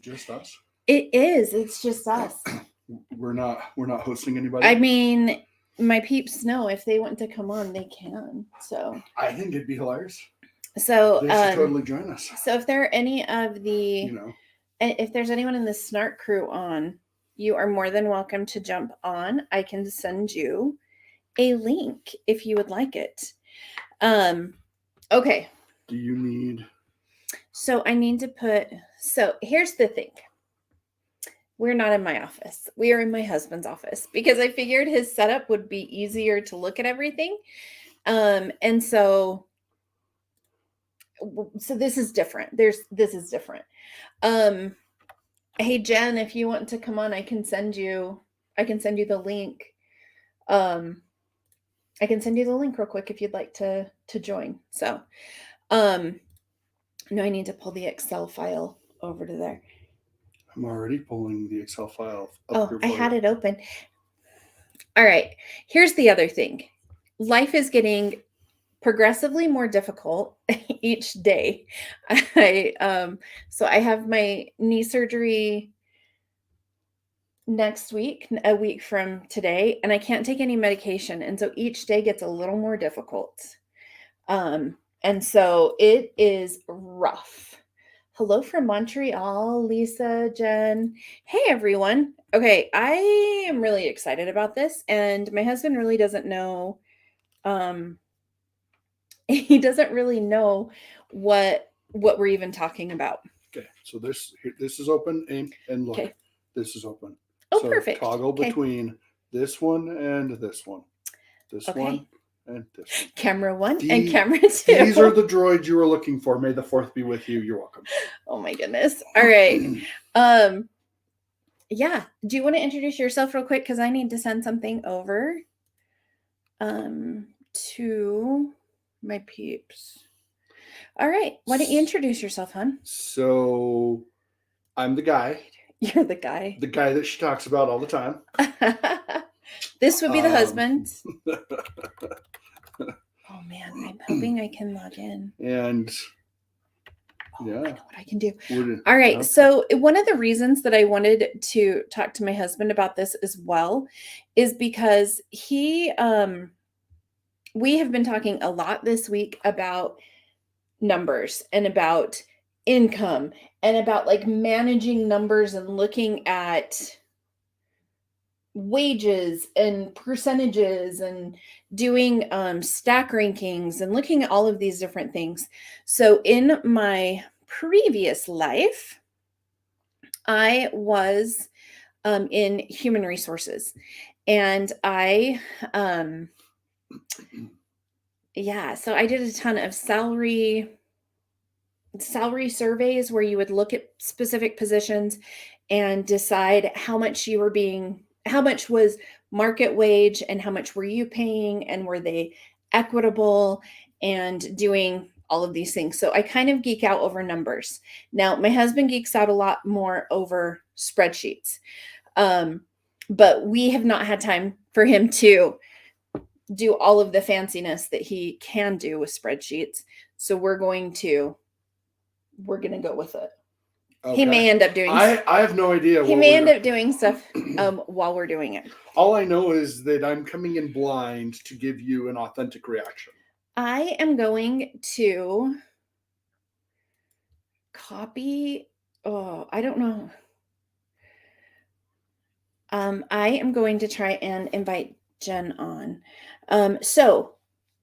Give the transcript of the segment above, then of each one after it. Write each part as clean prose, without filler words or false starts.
just us? It is. It's just us. We're not hosting anybody. I mean, my peeps know if they want to come on, they can. So I think it'd be hilarious. So they should totally join us. So if there are any of the, if there's anyone in the Snark crew on, you are more than welcome to jump on. I can send you a link if you would like it. Okay. Do you need? So I need to put. So here's the thing. We're not in my office. We are in my husband's office because I figured his setup would be easier to look at everything. And so this is different. This is different. Hey Jen, if you want to come on, I can send you the link. I can send you the link real quick if you'd like to join. So, no, I need to pull the Excel file over to there. I'm already pulling the Excel file up. Oh, I had it open. All right. Here's the other thing. Life is getting progressively more difficult each day. So I have my knee surgery next week, a week from today, and I can't take any medication. And so each day gets a little more difficult. And so it is rough. Hello from Montreal, Lisa, Jen. Hey, everyone. Okay, I am really excited about this, and my husband really doesn't know. He doesn't really know what we're even talking about. Okay, so this is open, and look, this is open. Oh, so perfect. Toggle between this one and this one. This one and this one. Camera 1 and camera 2. These are the droids you were looking for. May the 4th be with you. You're welcome. Oh my goodness. All right. Yeah. Do you want to introduce yourself real quick? Because I need to send something over to my peeps. All right. Why don't you introduce yourself, hon? So I'm the guy. You're the guy. The guy that she talks about all the time. This would be the husband. Oh man, I'm hoping I can log in. And I know what I can do. All right. So one of the reasons that I wanted to talk to my husband about this as well is because we have been talking a lot this week about numbers and about income and about like managing numbers and looking at wages and percentages and doing stack rankings and looking at all of these different things. So in my previous life, I was in human resources, and so I did a ton of salary surveys where you would look at specific positions and decide how much was market wage and how much were you paying, and were they equitable, and doing all of these things. So I kind of geek out over numbers. Now, my husband geeks out a lot more over spreadsheets. But we have not had time for him to do all of the fanciness that he can do with spreadsheets. So we're going to go with it. Okay. He may end up doing. I have no idea. He may end up doing stuff while we're doing it. All I know is that I'm coming in blind to give you an authentic reaction. I am going to copy. Oh, I don't know. I am going to try and invite Jen on. So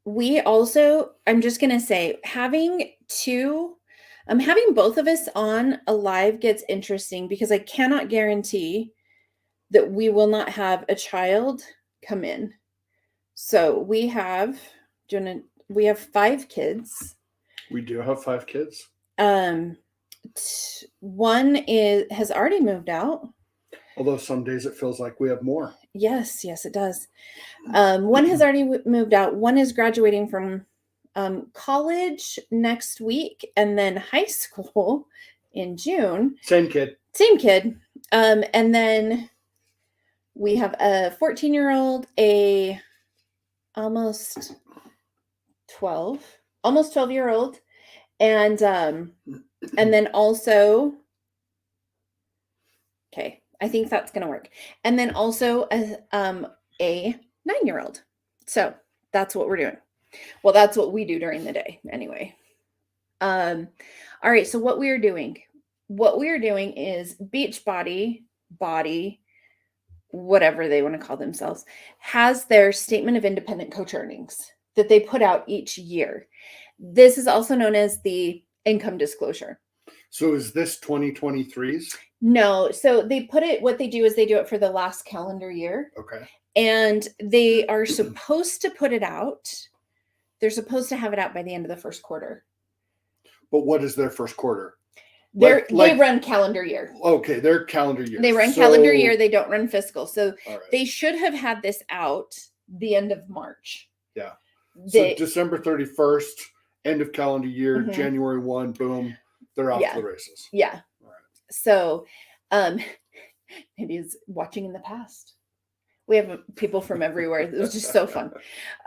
we also, I'm just going to say, having both of us on a live gets interesting because I cannot guarantee that we will not have a child come in. So we have 5 kids. We do have 5 kids. One has already moved out. Although some days it feels like we have more. Yes, it does. One has already moved out. One is graduating from college next week, and then high school in June. Same kid. And then we have a 14-year-old, a almost 12-year-old, and then also Okay. I think that's going to work. And then also a 9-year-old. So that's what we're doing. Well, that's what we do during the day anyway. All right. So what we are doing is Beachbody, BODi, whatever they want to call themselves, has their statement of independent coach earnings that they put out each year. This is also known as the income disclosure. So is this 2023's? No. So what they do is they do it for the last calendar year. Okay. And they are supposed to put it out. They're supposed to have it out by the end of the first quarter. But what is their first quarter? They run calendar year. Okay, their calendar year. They run calendar year. They don't run fiscal. So right. They should have had this out the end of March. Yeah. So December 31st, end of calendar year, Mm-hmm. January 1, boom, they're off to the races. Yeah. All right. So maybe it's watching in the past. We have people from everywhere. It was just so fun.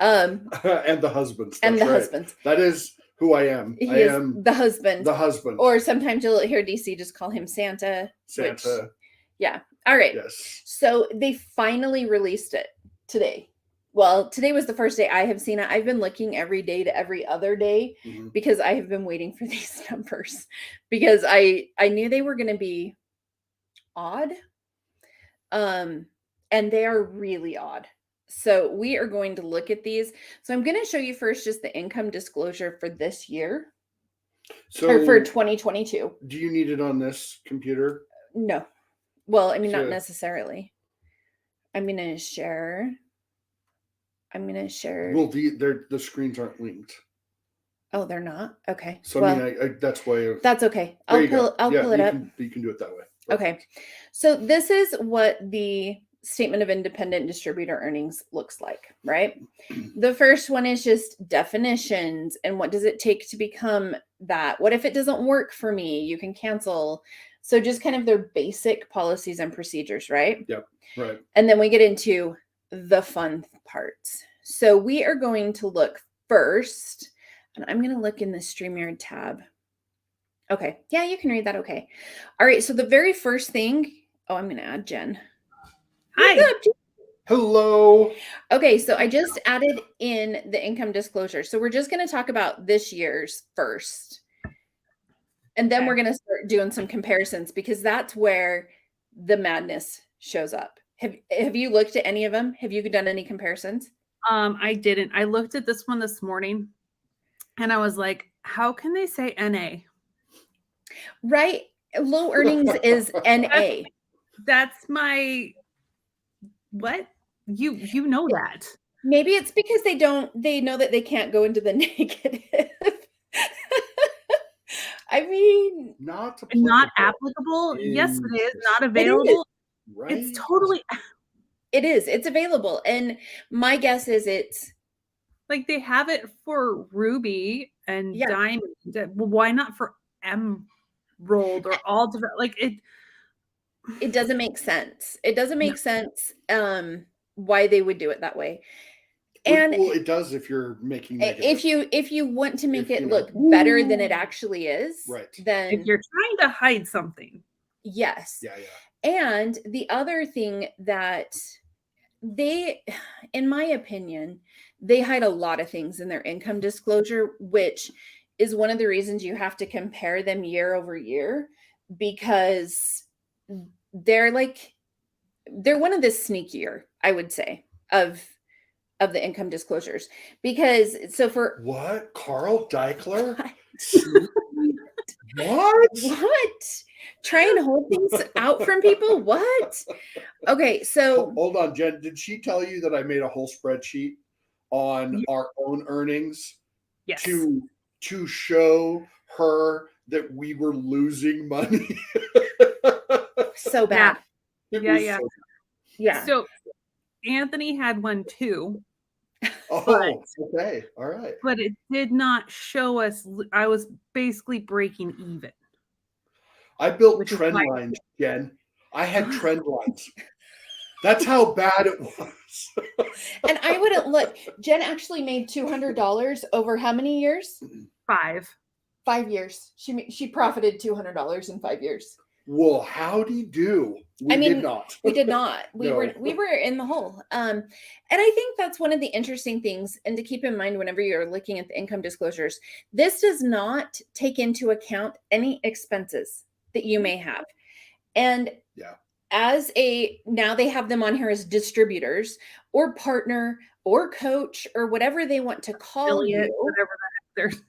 And the husbands. And the right. husbands. That is who I am. I am the husband. The husband. Or sometimes you'll hear DC just call him Santa. Santa. Yeah. All right. Yes. So they finally released it today. Well, today was the first day I have seen it. I've been looking every day to every other day because I have been waiting for these numbers because I knew they were going to be odd. And they are really odd. So we are going to look at these. So I'm going to show you first just the income disclosure for this year. Or for 2022. Do you need it on this computer? No. Well, I mean, not necessarily. I'm going to share. Well, the screens aren't linked. Oh, they're not? Okay. So, well, I mean, that's why. That's okay. I'll pull it up. You can do it that way. Okay. So this is what the statement of independent distributor earnings looks like, right? The first one is just definitions and what does it take to become that? What if it doesn't work for me? You can cancel. So just kind of their basic policies and procedures, right? Yep. Right. And then we get into the fun parts. So we are going to look first, and I'm going to look in the StreamYard tab. Okay. Yeah, you can read that. Okay. All right. So the very first thing, I'm going to add Jen. Hi. What's up, Jen? Hello. Okay. So I just added in the income disclosure. So we're just going to talk about this year's first. And then we're going to start doing some comparisons because that's where the madness shows up. Have you looked at any of them? Have you done any comparisons? I didn't. I looked at this one this morning and I was like, how can they say NA? Right. Low earnings is NA. That's my, what? You know that. Maybe it's because they know that they can't go into the negative. I mean, not applicable. Yes, it is. Not available. It is. Right. It's totally. It is. It's available. And my guess is it's. Like they have it for Ruby and Diamond. Well, why not for Emerald or all different? Like it. It doesn't make sense. It doesn't make sense why they would do it that way. And well, it does if you're making negative. if you want to make it look better than it actually is, right? Then if you're trying to hide something, yes, yeah. And the other thing that they, in my opinion, they hide a lot of things in their income disclosure, which is one of the reasons you have to compare them year over year because they're one of the sneakier, I would say, of the income disclosures because for what Carl Deichler? What? Try and hold things out from people? What? Okay, so hold on, Jen. Did she tell you that I made a whole spreadsheet on our own earnings to show her that we were losing money? So bad. Yeah. So Anthony had one too. Oh, okay. All right. But it did not show us. I was basically breaking even. I built trend lines, Jen. I had trend lines. That's how bad it was. And I wouldn't look. Jen actually made $200 over how many years? 5. 5 years. She profited $200 in 5 years. Well, howdy do. We did not. We did not. We No. were in the hole. And I think that's one of the interesting things, and to keep in mind whenever you're looking at the income disclosures, this does not take into account any expenses that you may have. And now they have them on here as distributors or partner or coach or whatever they want to call you, whatever the heck they're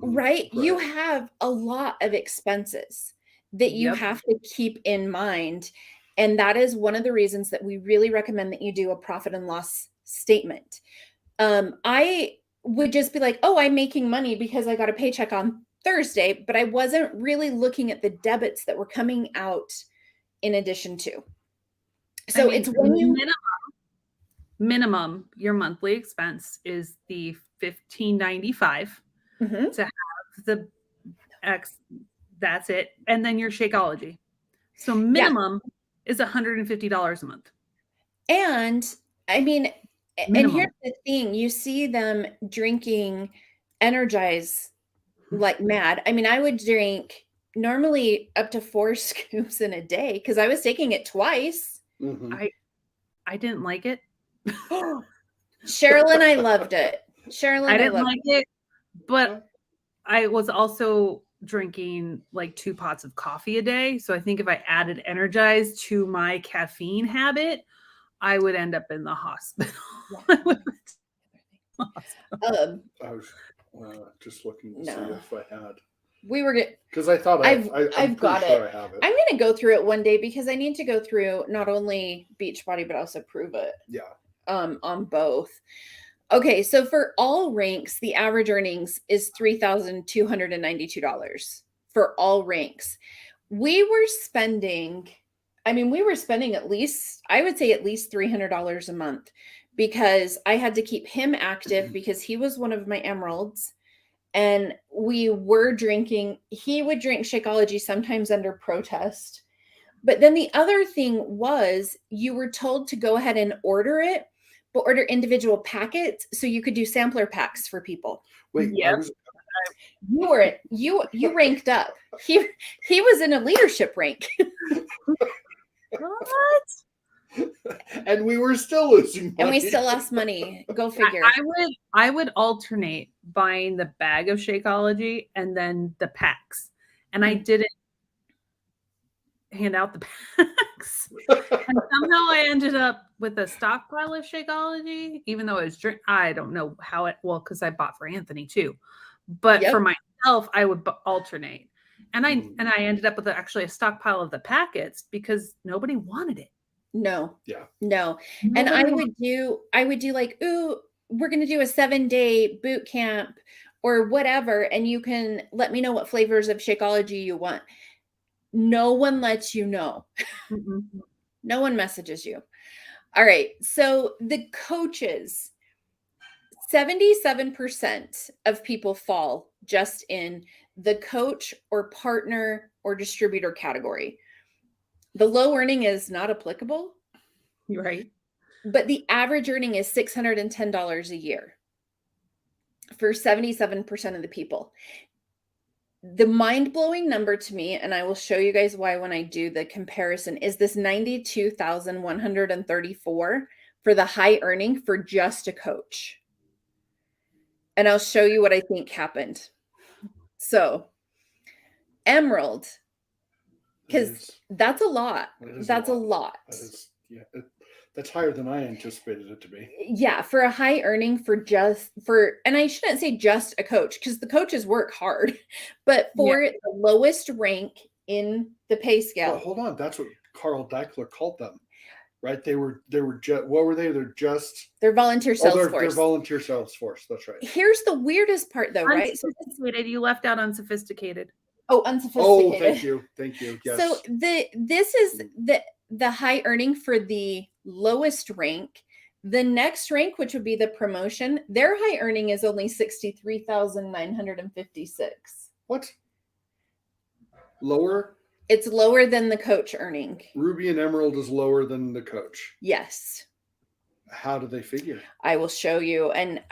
right? You have a lot of expenses that you have to keep in mind. And that is one of the reasons that we really recommend that you do a profit and loss statement. I would just be like, oh, I'm making money because I got a paycheck on Thursday, but I wasn't really looking at the debits that were coming out in addition to. So it's when you minimum your monthly expense is the $15.95 to have the X. That's it. And then your Shakeology. So minimum is $150 a month. And I mean, and here's the thing, you see them drinking Energize like mad. I mean, I would drink normally up to 4 scoops in a day because I was taking it twice. I didn't like it. Cheryl and I loved it. I didn't like it, but I was also drinking like 2 pots of coffee a day. So I think if I added Energize to my caffeine habit, I would end up in the hospital. I was just looking to see if I had. We were good because I thought I've got it. I have it. I'm going to go through it one day because I need to go through not only Beachbody but also Prove It. On both. Okay, so for all ranks, the average earnings is $3,292 for all ranks. We were spending at least, I would say at least $300 a month because I had to keep him active because he was one of my emeralds. And we were drinking, he would drink Shakeology sometimes under protest. But then the other thing was you were told to go ahead and order it, but order individual packets so you could do sampler packs for people. Wait, you ranked up. He was in a leadership rank. What? And we were still losing money. And we still lost money. Go figure. I would alternate buying the bag of Shakeology and then the packs. And I didn't hand out the packs. And somehow I ended up with a stockpile of Shakeology, even though it was I don't know how because I bought for Anthony too. But for myself, I would alternate. And I ended up with actually a stockpile of the packets because nobody wanted it. No. And I would do like, ooh, we're going to do a 7-day boot camp or whatever. And you can let me know what flavors of Shakeology you want. No one lets you know. No one messages you. All right. So the coaches, 77% of people fall just in the coach or partner or distributor category. The low earning is not applicable. Right. But the average earning is $610 a year for 77% of the people. The mind-blowing number to me, and I will show you guys why when I do the comparison, is this $92,134 for the high earning for just a coach. And I'll show you what I think happened. So, Emerald, because that's a lot. That's a lot. That's higher than I anticipated it to be. Yeah, for a high earning and I shouldn't say just a coach because the coaches work hard, but for the lowest rank in the pay scale. Well, hold on, that's what Carl Deichler called them, right? They were just, what were they? They're volunteer sales force. They're volunteer sales force. That's right. Here's the weirdest part though, right? Unsophisticated. You left out unsophisticated. Oh, unsophisticated. Oh, thank you. Yes. So this is the high earning for the lowest rank. The next rank, which would be the promotion, their high earning is only $63,956. What? Lower? It's lower than the coach earning. Ruby and Emerald is lower than the coach. Yes. How do they figure? I will show you. And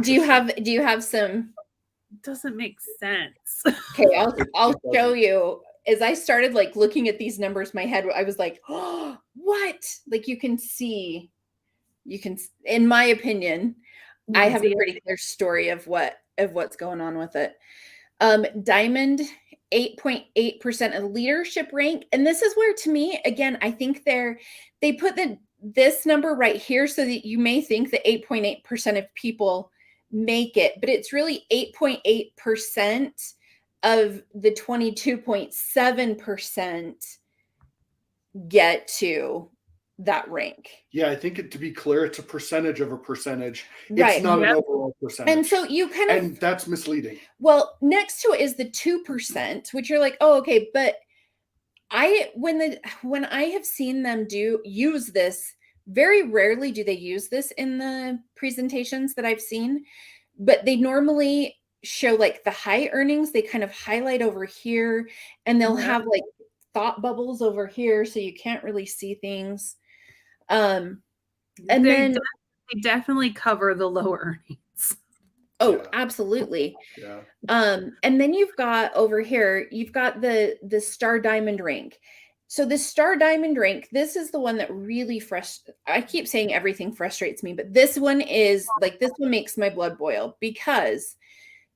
do you have some? It doesn't make sense. Okay, I'll show you. as I started like looking at these numbers, my head, I was like, oh, what? Like you can, in my opinion, I have a pretty clear story of what's going on with it. Diamond, 8.8% of leadership rank. And this is where, to me, again, I think they put this number right here so that you may think that 8.8% of people make it, but it's really 8.8% of the 22.7% get to that rank. Yeah, I think to be clear, it's a percentage of a percentage. Right. It's not an overall percentage. And so you and that's misleading. Well, next to it is the 2%, which you're like, oh, okay. But when I have seen them use this, very rarely do they use this in the presentations that I've seen, but they normally show like the high earnings. They kind of highlight over here, and they'll have like thought bubbles over here, so you can't really see things. And they definitely cover the lower earnings. Oh, yeah. Absolutely. Yeah. And then you've got over here, you've got the star diamond rank. So the star diamond rank, this is the one that really I keep saying everything frustrates me, but this one makes my blood boil because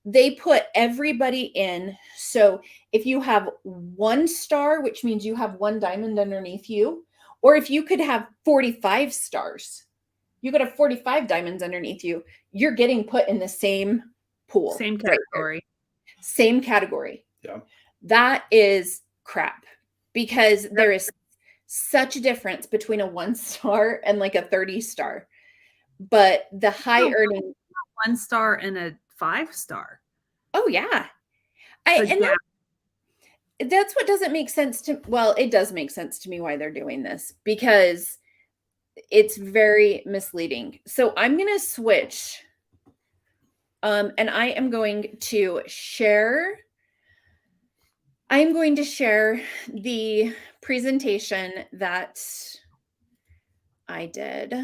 they put everybody in. So if you have 1 star, which means you have 1 diamond underneath you, or if you could have 45 stars, you could have 45 diamonds underneath you, you're getting put in the same pool. Same category. Right, same category. Yeah. That is crap because there is such a difference between a 1 star and like a 30 star. But the high earning 1 star and a 5 star. Oh yeah. That's what doesn't make sense to, well, it does make sense to me why they're doing this, because it's very misleading. So I'm going to switch. And I am going to share the presentation that I did.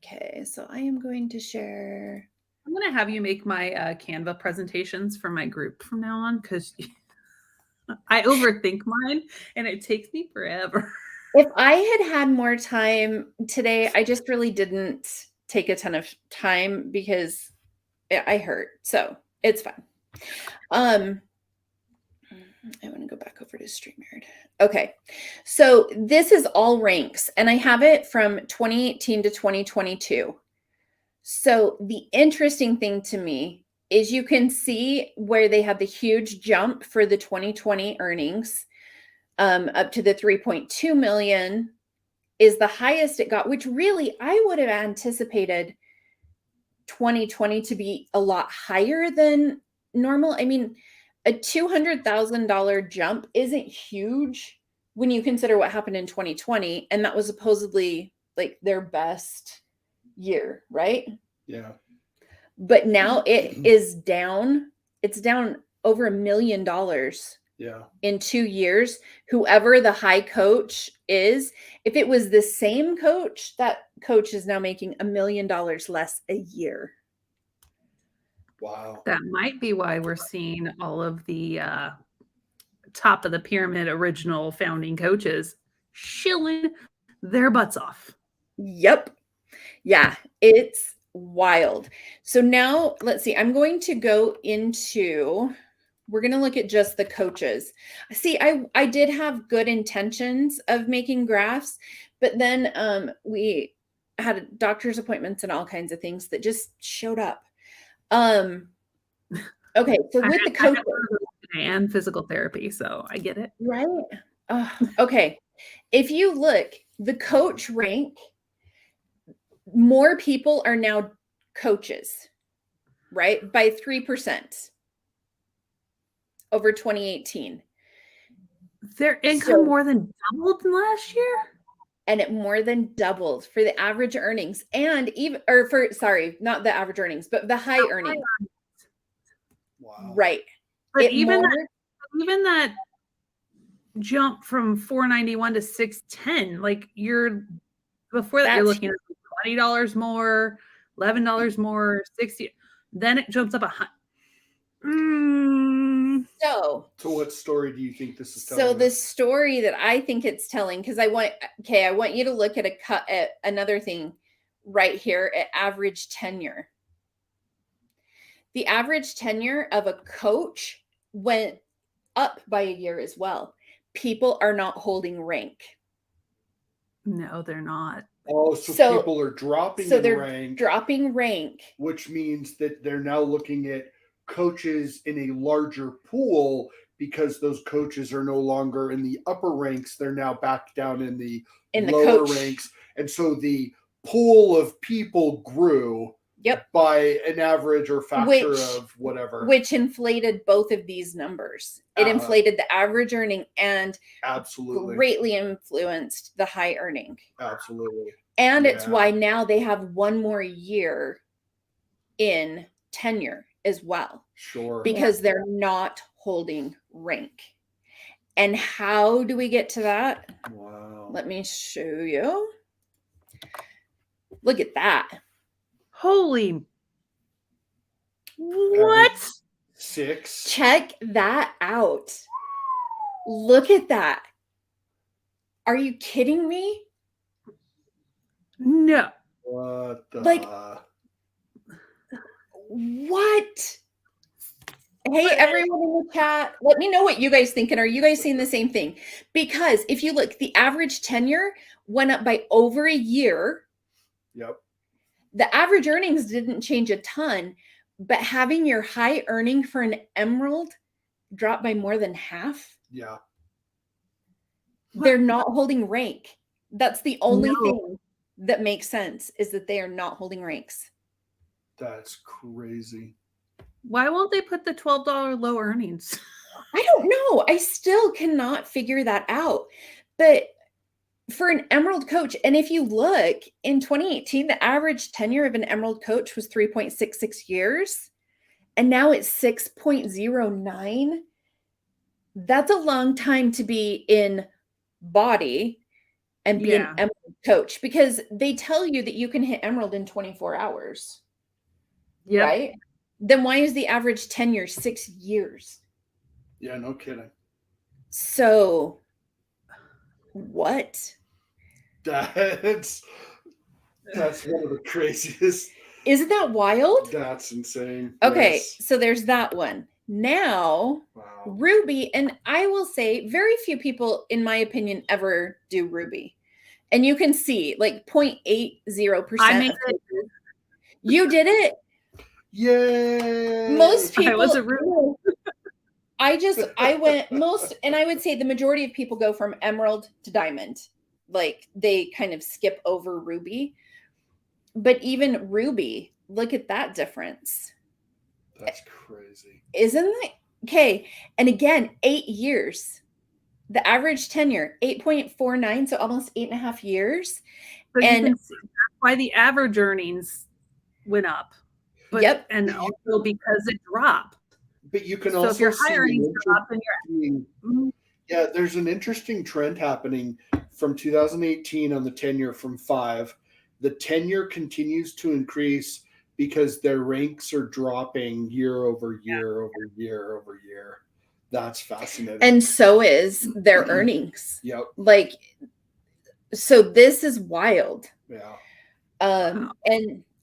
Okay, so I am going to share. I'm going to have you make my Canva presentations for my group from now on, because I overthink mine and it takes me forever. If I had more time today, I just really didn't take a ton of time because I hurt. So it's fine. I want to go back over to StreamYard. Okay. So this is all ranks, and I have it from 2018 to 2022. So the interesting thing to me is you can see where they had the huge jump for the 2020 earnings, up to the 3.2 million is the highest it got, which really I would have anticipated 2020 to be a lot higher than normal. I mean, a $200,000 jump isn't huge when you consider what happened in 2020. And that was supposedly like their best year, right? Yeah. But now it is down. It's down over $1 million. Yeah. In 2 years. Whoever the high coach is, if it was the same coach, that coach is now making $1 million less a year. Wow. That might be why we're seeing all of the top of the pyramid original founding coaches shilling their butts off. Yep. Yeah, it's wild. So now let's see. I'm going to go into, we're going to look at just the coaches. See, I did have good intentions of making graphs, but then we had doctor's appointments and all kinds of things that just showed up. Okay, so with the coaches and physical therapy, so I get it. Right. Okay. If you look, the coach rank, more people are now coaches, right? By 3% over 2018. Their income more than doubled last year? And it more than doubled for the average earnings, and even, or for, sorry, not the average earnings, but the high earnings. Wow. Right. But even that jump from $491 to $610, like before that, you're looking at $20 more, $11 more, $60. Then it jumps up So what story do you think this is telling? So the story that I think it's telling, because I want you to look at another thing right here at average tenure. The average tenure of a coach went up by a year as well. People are not holding rank. No, they're not. Oh, so people are dropping rank. Dropping rank. Which means that they're now looking at coaches in a larger pool because those coaches are no longer in the upper ranks. They're now back down in the lower ranks. And so the pool of people grew by an average or factor of whatever. Which inflated both of these numbers. It inflated the average earning and greatly influenced the high earning. Absolutely. And it's why now they have one more year in tenure as well. Sure. Because they're not holding rank. And how do we get to that? Wow. Let me show you. Look at that. Holy. What? 6. Check that out. Look at that. Are you kidding me? No. What the? What? Hey, everyone in the chat, let me know what you guys think. And are you guys seeing the same thing? Because if you look, the average tenure went up by over a year. Yep. The average earnings didn't change a ton, but having your high earning for an emerald drop by more than half. Yeah. They're not holding rank. That's the only thing that makes sense, is that they are not holding ranks. That's crazy. Why won't they put the $12 low earnings? I don't know. I still cannot figure that out. But for an emerald coach, and if you look in 2018, the average tenure of an emerald coach was 3.66 years. And now it's 6.09. That's a long time to be in BODi and be an emerald coach, because they tell you that you can hit emerald in 24 hours. Yep. Right? Then why is the average tenure 6 years? Yeah, no kidding. So what? That's one of the craziest. Isn't that wild? That's insane. Okay, yes. So there's that one. Now, Ruby, and I will say very few people, in my opinion, ever do Ruby. And you can see like 0.80%. I made it. You did it? Yay! Most people. I was a Ruby. I went most, and I would say the majority of people go from emerald to diamond. Like they kind of skip over Ruby. But even Ruby, look at that difference. That's crazy. Isn't that? Okay. And again, 8 years. The average tenure, 8.49, so almost 8.5 years. But and you can see that's why the average earnings went up. But, and also because it dropped. But you can also if your high earnings drop, then yeah, there's an interesting trend happening from 2018 on the tenure from 5. The tenure continues to increase because their ranks are dropping year over year over year over year. That's fascinating. And so is their earnings. Yep. Like, so this is wild. Yeah.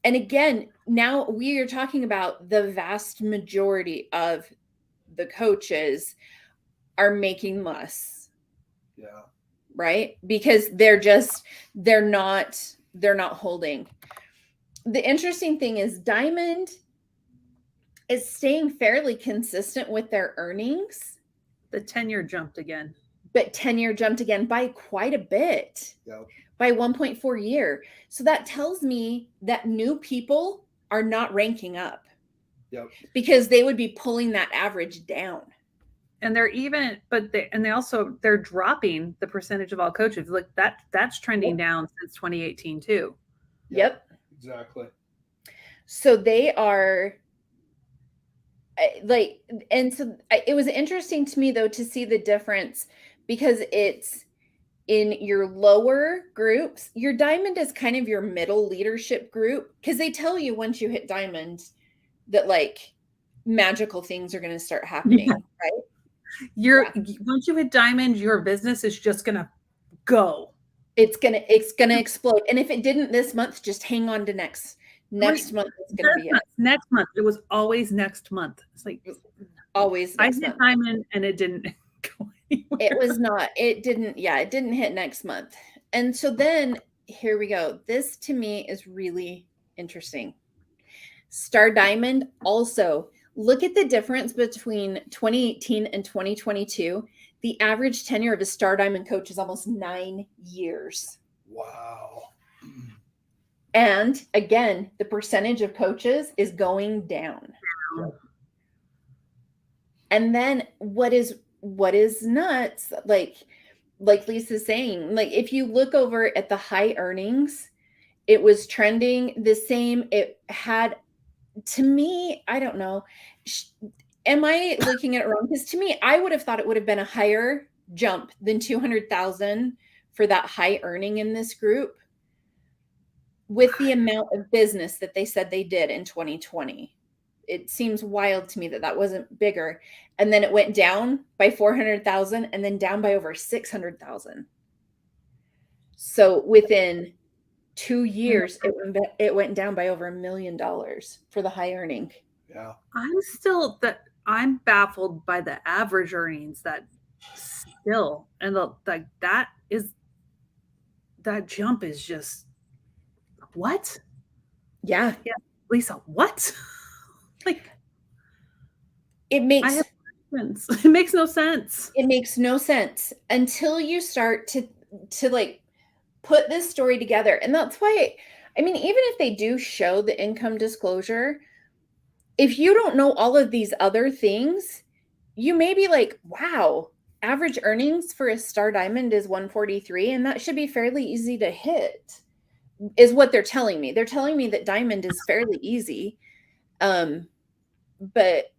And again, now we are talking about the vast majority of the coaches are making less. Yeah. Right? Because they're not holding. The interesting thing is Diamond is staying fairly consistent with their earnings. The tenure jumped again. But tenure jumped again by quite a bit. Yep. By 1.4 year. So that tells me that new people are not ranking up. Yep. Because they would be pulling that average down. And they're they're dropping the percentage of all coaches. Look, that's trending down since 2018 too. Yep. Exactly. So they are like, and so it was interesting to me though to see the difference, because it's in your lower groups. Your diamond is kind of your middle leadership group, because they tell you once you hit diamond that like magical things are going to start happening, right? Once you hit diamond, your business is just gonna go. It's gonna explode. And if it didn't this month, just hang on to next month. It's gonna be it. Next month. It was always next month. It's like always next month. I hit diamond and it didn't go anywhere. It didn't hit next month. And so then here we go. This to me is really interesting. Star Diamond also, look at the difference between 2018 and 2022. The average tenure of a Star Diamond coach is almost 9 years. Wow. And again, the percentage of coaches is going down. And then what is nuts, like Lisa's saying, like if you look over at the high earnings, it was trending the same. It had, to me, I don't know. Am I looking at it wrong? Because to me, I would have thought it would have been a higher jump than 200,000 for that high earning in this group with the amount of business that they said they did in 2020. It seems wild to me that wasn't bigger. And then it went down by 400,000 and then down by over 600,000. So within 2 years, it went down by over $1 million for the high earning. Yeah. I'm baffled by the average earnings that jump is just what? Yeah. Lisa, what? Like it makes no sense. It makes no sense until you start to like put this story together. And that's why, I mean, even if they do show the income disclosure, if you don't know all of these other things, you may be like, wow, average earnings for a Star Diamond is 143, and that should be fairly easy to hit, is what they're telling me. They're telling me that Diamond is fairly easy. But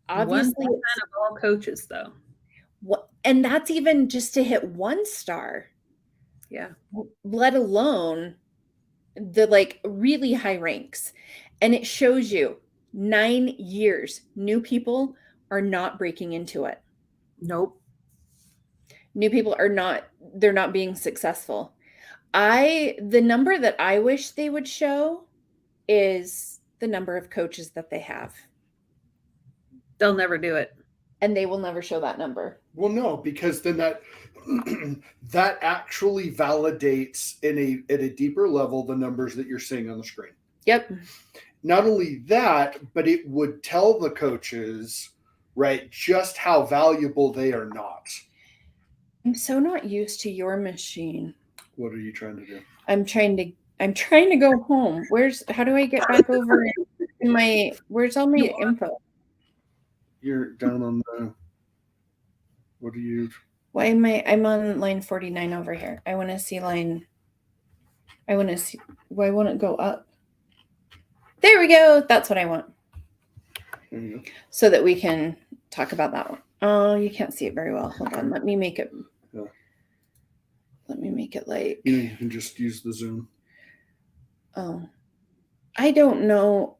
obviously 1% of all coaches though. And that's even just to hit 1 star. Yeah. Let alone the like really high ranks. And it shows you 9 years, new people are not breaking into it. Nope. New people they're not being successful. The number that I wish they would show is the number of coaches that they have. They'll never do it. And they will never show that number. Well, no, because then that actually validates at a deeper level the numbers that you're seeing on the screen. Yep. Not only that, but it would tell the coaches, right, just how valuable they are not. I'm so not used to your machine. What are you trying to do? I'm trying to go home. How do I get back over where's all my info? You're down on I'm on line 49 over here. I want why won't it go up? There we go. That's what I want. There you go. So that we can talk about that one. Oh, you can't see it very well. Hold on. Let me make it. Yeah. Let me make it like. You can just use the Zoom. Oh, I don't know.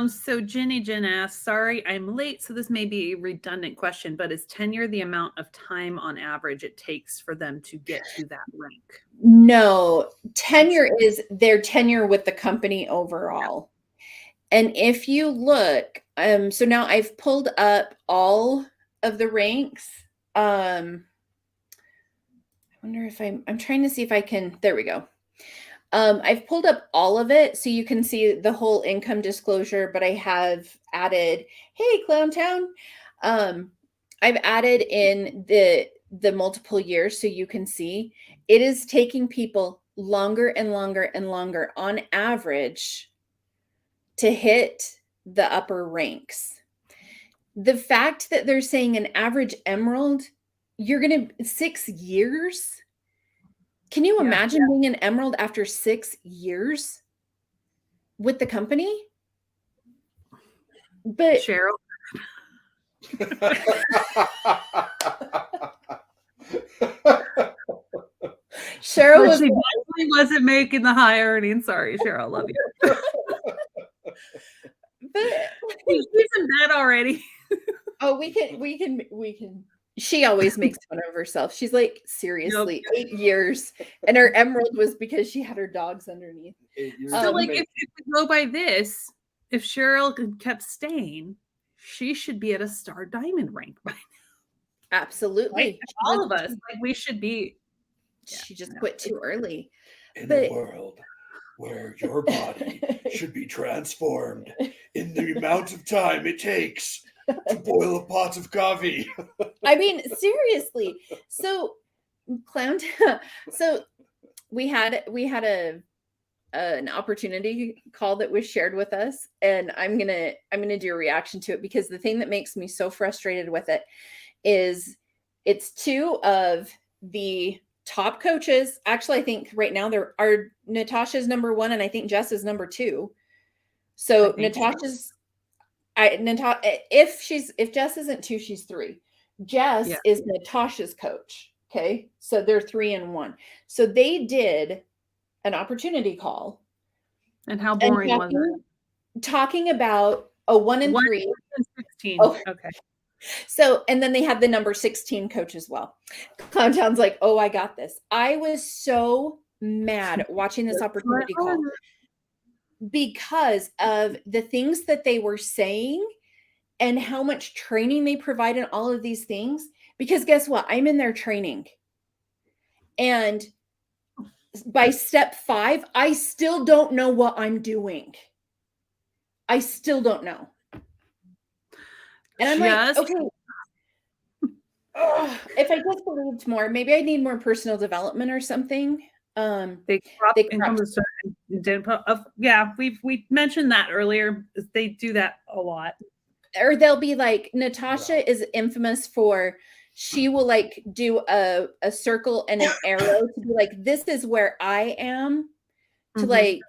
So Jen asks, sorry, I'm late. So this may be a redundant question, but is tenure the amount of time on average it takes for them to get to that rank? No, tenure is their tenure with the company overall. And if you look, so now I've pulled up all of the ranks. I wonder if I'm trying to see if I can, there we go. I've pulled up all of it so you can see the whole income disclosure, but I have added, hey, Clowntown. I've added in the multiple years so you can see it is taking people longer and longer and longer on average to hit the upper ranks. The fact that they're saying an average emerald, 6 years. Can you imagine being an emerald after 6 years with the company? But Cheryl. Cheryl wasn't making the high earning. Sorry, Cheryl. Love you. But she's in bed already. Oh, we can. She always makes fun of herself. She's like, seriously, 8 years. And her emerald was because she had her dogs underneath. 8 years. So like if we go by this, if Cheryl kept staying, she should be at a star diamond rank by now. Absolutely. Right? All of us. Like we should be. She just quit too early. In a world where your body should be transformed in the amount of time it takes to boil a pot of coffee. I mean, seriously. So so we had an opportunity call that was shared with us, and I'm gonna do a reaction to it, because the thing that makes me so frustrated with it is it's two of the top coaches. Actually, I think right now Natasha's number 1, and I think Jess is number 2. So Natasha's if Jess isn't 2, she's 3. Jess is Natasha's coach. Okay. So they're 3 and 1. So they did an opportunity call. And how boring was it? Talking about a 1 and 3. 16. Oh. Okay. So, and then they had the number 16 coach as well. Clowntown's like, oh, I got this. I was so mad watching this opportunity call because of the things that they were saying and how much training they provide in all of these things. Because guess what? I'm in their training. And by step 5, I still don't know what I'm doing. I still don't know. And I'm like, okay, if I just believed more, maybe I need more personal development or something. They didn't put we mentioned that earlier. They do that a lot. Or they'll be like, Natasha is infamous for, she will like do a circle and an arrow to be like, this is where I am, to like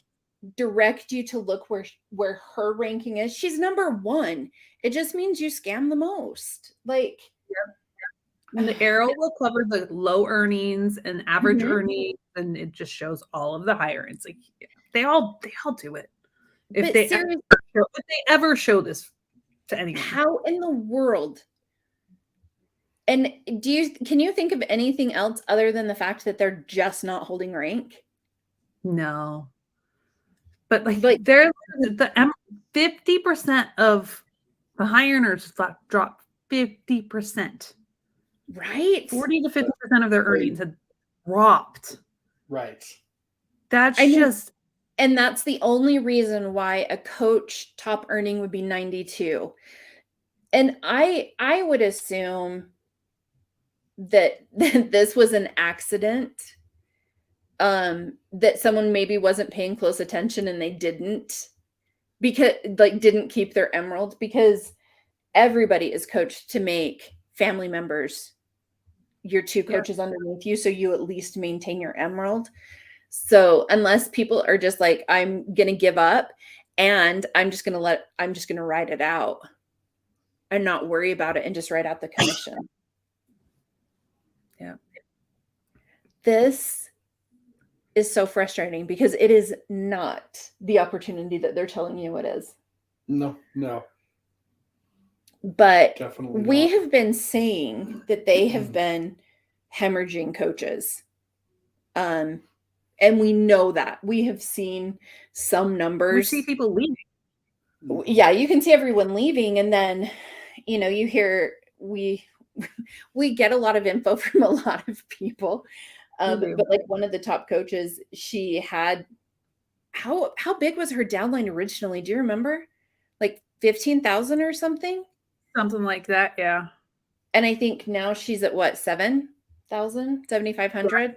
direct you to look where her ranking is. She's number 1. It just means you scam the most. Like, and the arrow will cover the low earnings and average earnings, and it just shows all of the higher. It's like they all do it. If they ever show this to anyone, how in the world? And can you think of anything else other than the fact that they're just not holding rank? No. But like they're the 50% of the high earners dropped 50%. Right. 40 to 50% of their earnings had dropped. Right. And that's the only reason why a coach top earning would be 92. And I would assume that this was an accident. That someone maybe wasn't paying close attention and they didn't keep their emerald, because everybody is coached to make family members your 2 coaches underneath you, so you at least maintain your emerald. So unless people are just like, I'm gonna give up and I'm just gonna ride it out and not worry about it and just write out the commission. Yeah. This is so frustrating because it is not the opportunity that they're telling you it is. No. But Definitely we not. have been saying that they have been hemorrhaging coaches. And we know that. We have seen some numbers. We see people leaving. Yeah, you can see everyone leaving. And then, you hear we get a lot of info from a lot of people. But like one of the top coaches, she had, how big was her downline originally? Do you remember? Like 15,000 or something? Something like that, yeah. And I think now she's at what, 7,000, 7,500?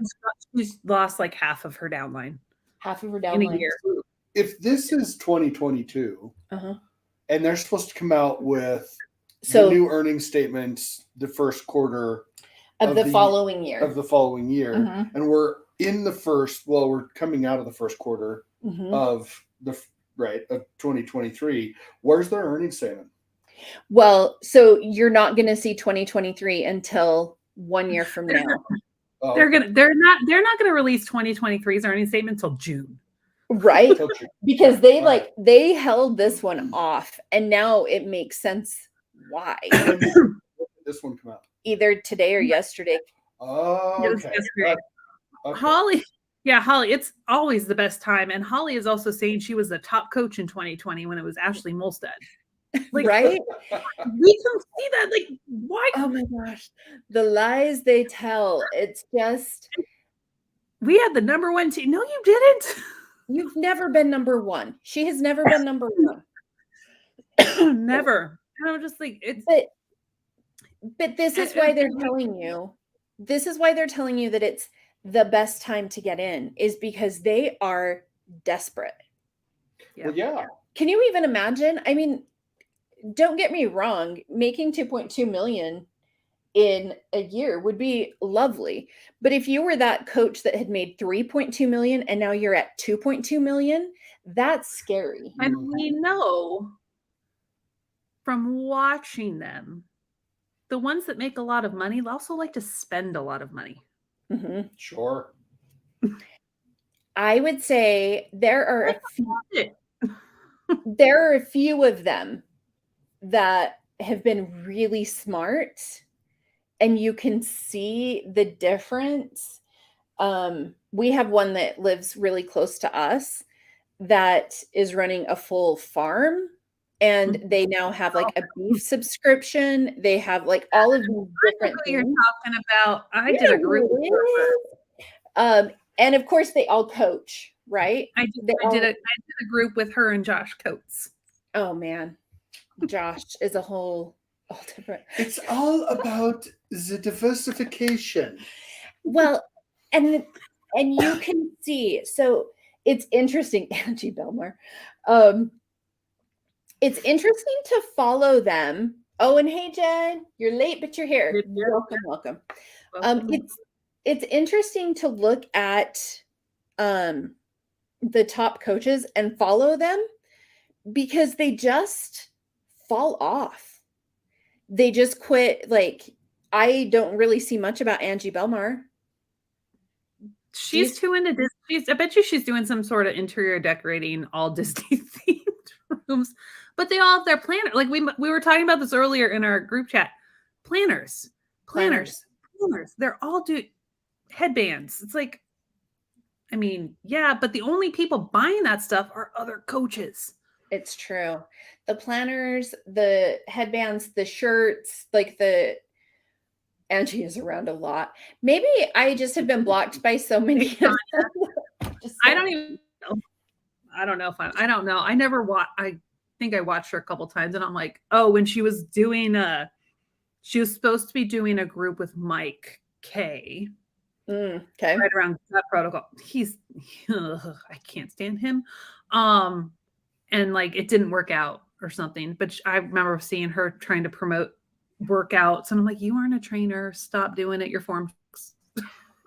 She's lost like half of her downline. Half of her downline. In a year. If this is 2022, and they're supposed to come out with the new earnings statements the first quarter of the following year. And we're in we're coming out of the first quarter of 2023. Where's their earnings statement? Well, so you're not going to see 2023 until 1 year from now. They're not going to release 2023's earnings statement until June. Right? Because they held this one off, and now it makes sense why. When did this one come out? Either today or yesterday. Oh, It was okay. yesterday. Okay. Holly, it's always the best time. And Holly is also saying she was the top coach in 2020 when it was Ashley Molstead. Like, Right? we can see that. Like, why? Oh my gosh. The lies they tell. It's just, We had the number one team. No, you didn't. you've never been number one. She has never been number one. Never. And I'm just like, it's. But this is why they're telling you. This is why they're telling you that it's the best time to get in, is because they are desperate. Well, yeah. Can you even imagine? I mean, don't get me wrong, making 2.2 million in a year would be lovely. But if you were that coach that had made 3.2 million and now you're at 2.2 million, that's scary. And we know from watching them, the ones that make a lot of money also like to spend a lot of money. Mm-hmm. Sure. I would say there are a few of them that have been really smart, and you can see the difference. We have one that lives really close to us that is running a full farm, and they now have like a beef subscription. They have like all of these different things. You're talking about. I did a group. And of course they all coach, right? I did a group with her and Josh Coates. Oh man, Josh is a whole different. It's all about the diversification. Well, and you can see, so it's interesting, Angie Belmar. It's interesting to follow them. Oh, and hey, Jen, you're late, but you're here. Welcome. It's interesting to look at the top coaches and follow them, because they just fall off. They just quit. Like, I don't really see much about Angie Belmar. She's too into Disney. I bet you she's doing some sort of interior decorating, all Disney themed rooms. But they all have their planner. Like we were talking about this earlier in our group chat. Planners. They're all do headbands. It's like, I mean, yeah, but the only people buying that stuff are other coaches. It's true. The planners, the headbands, the shirts, like Angie is around a lot. Maybe I just have been blocked by so many of them. I don't even know. I don't know if I don't know. I never watched. I think I watched her a couple times, and I'm like, oh, when she was doing she was supposed to be doing a group with Mike K. Okay. Right around that protocol. I can't stand him. And like it didn't work out or something. But I remember seeing her trying to promote workouts, and I'm like, you aren't a trainer. Stop doing it. Your form.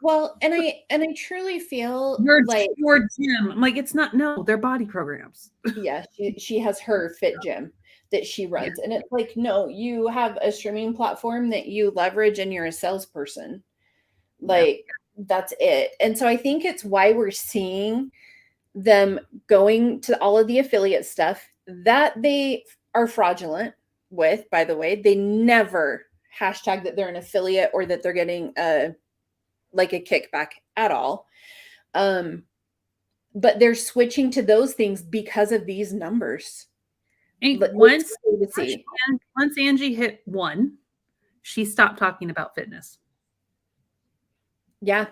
Well, and I truly feel like your gym. I'm like, it's not. No, they're body programs. Yeah, she has her fit gym that she runs, and it's like, no, you have a streaming platform that you leverage, and you're a salesperson. Like that's it. And so I think it's why we're seeing them going to all of the affiliate stuff that they are fraudulent with. By the way, they never hashtag that they're an affiliate or that they're getting a kickback at all. But they're switching to those things because of these numbers. Once Angie hit 1, she stopped talking about fitness. Yeah.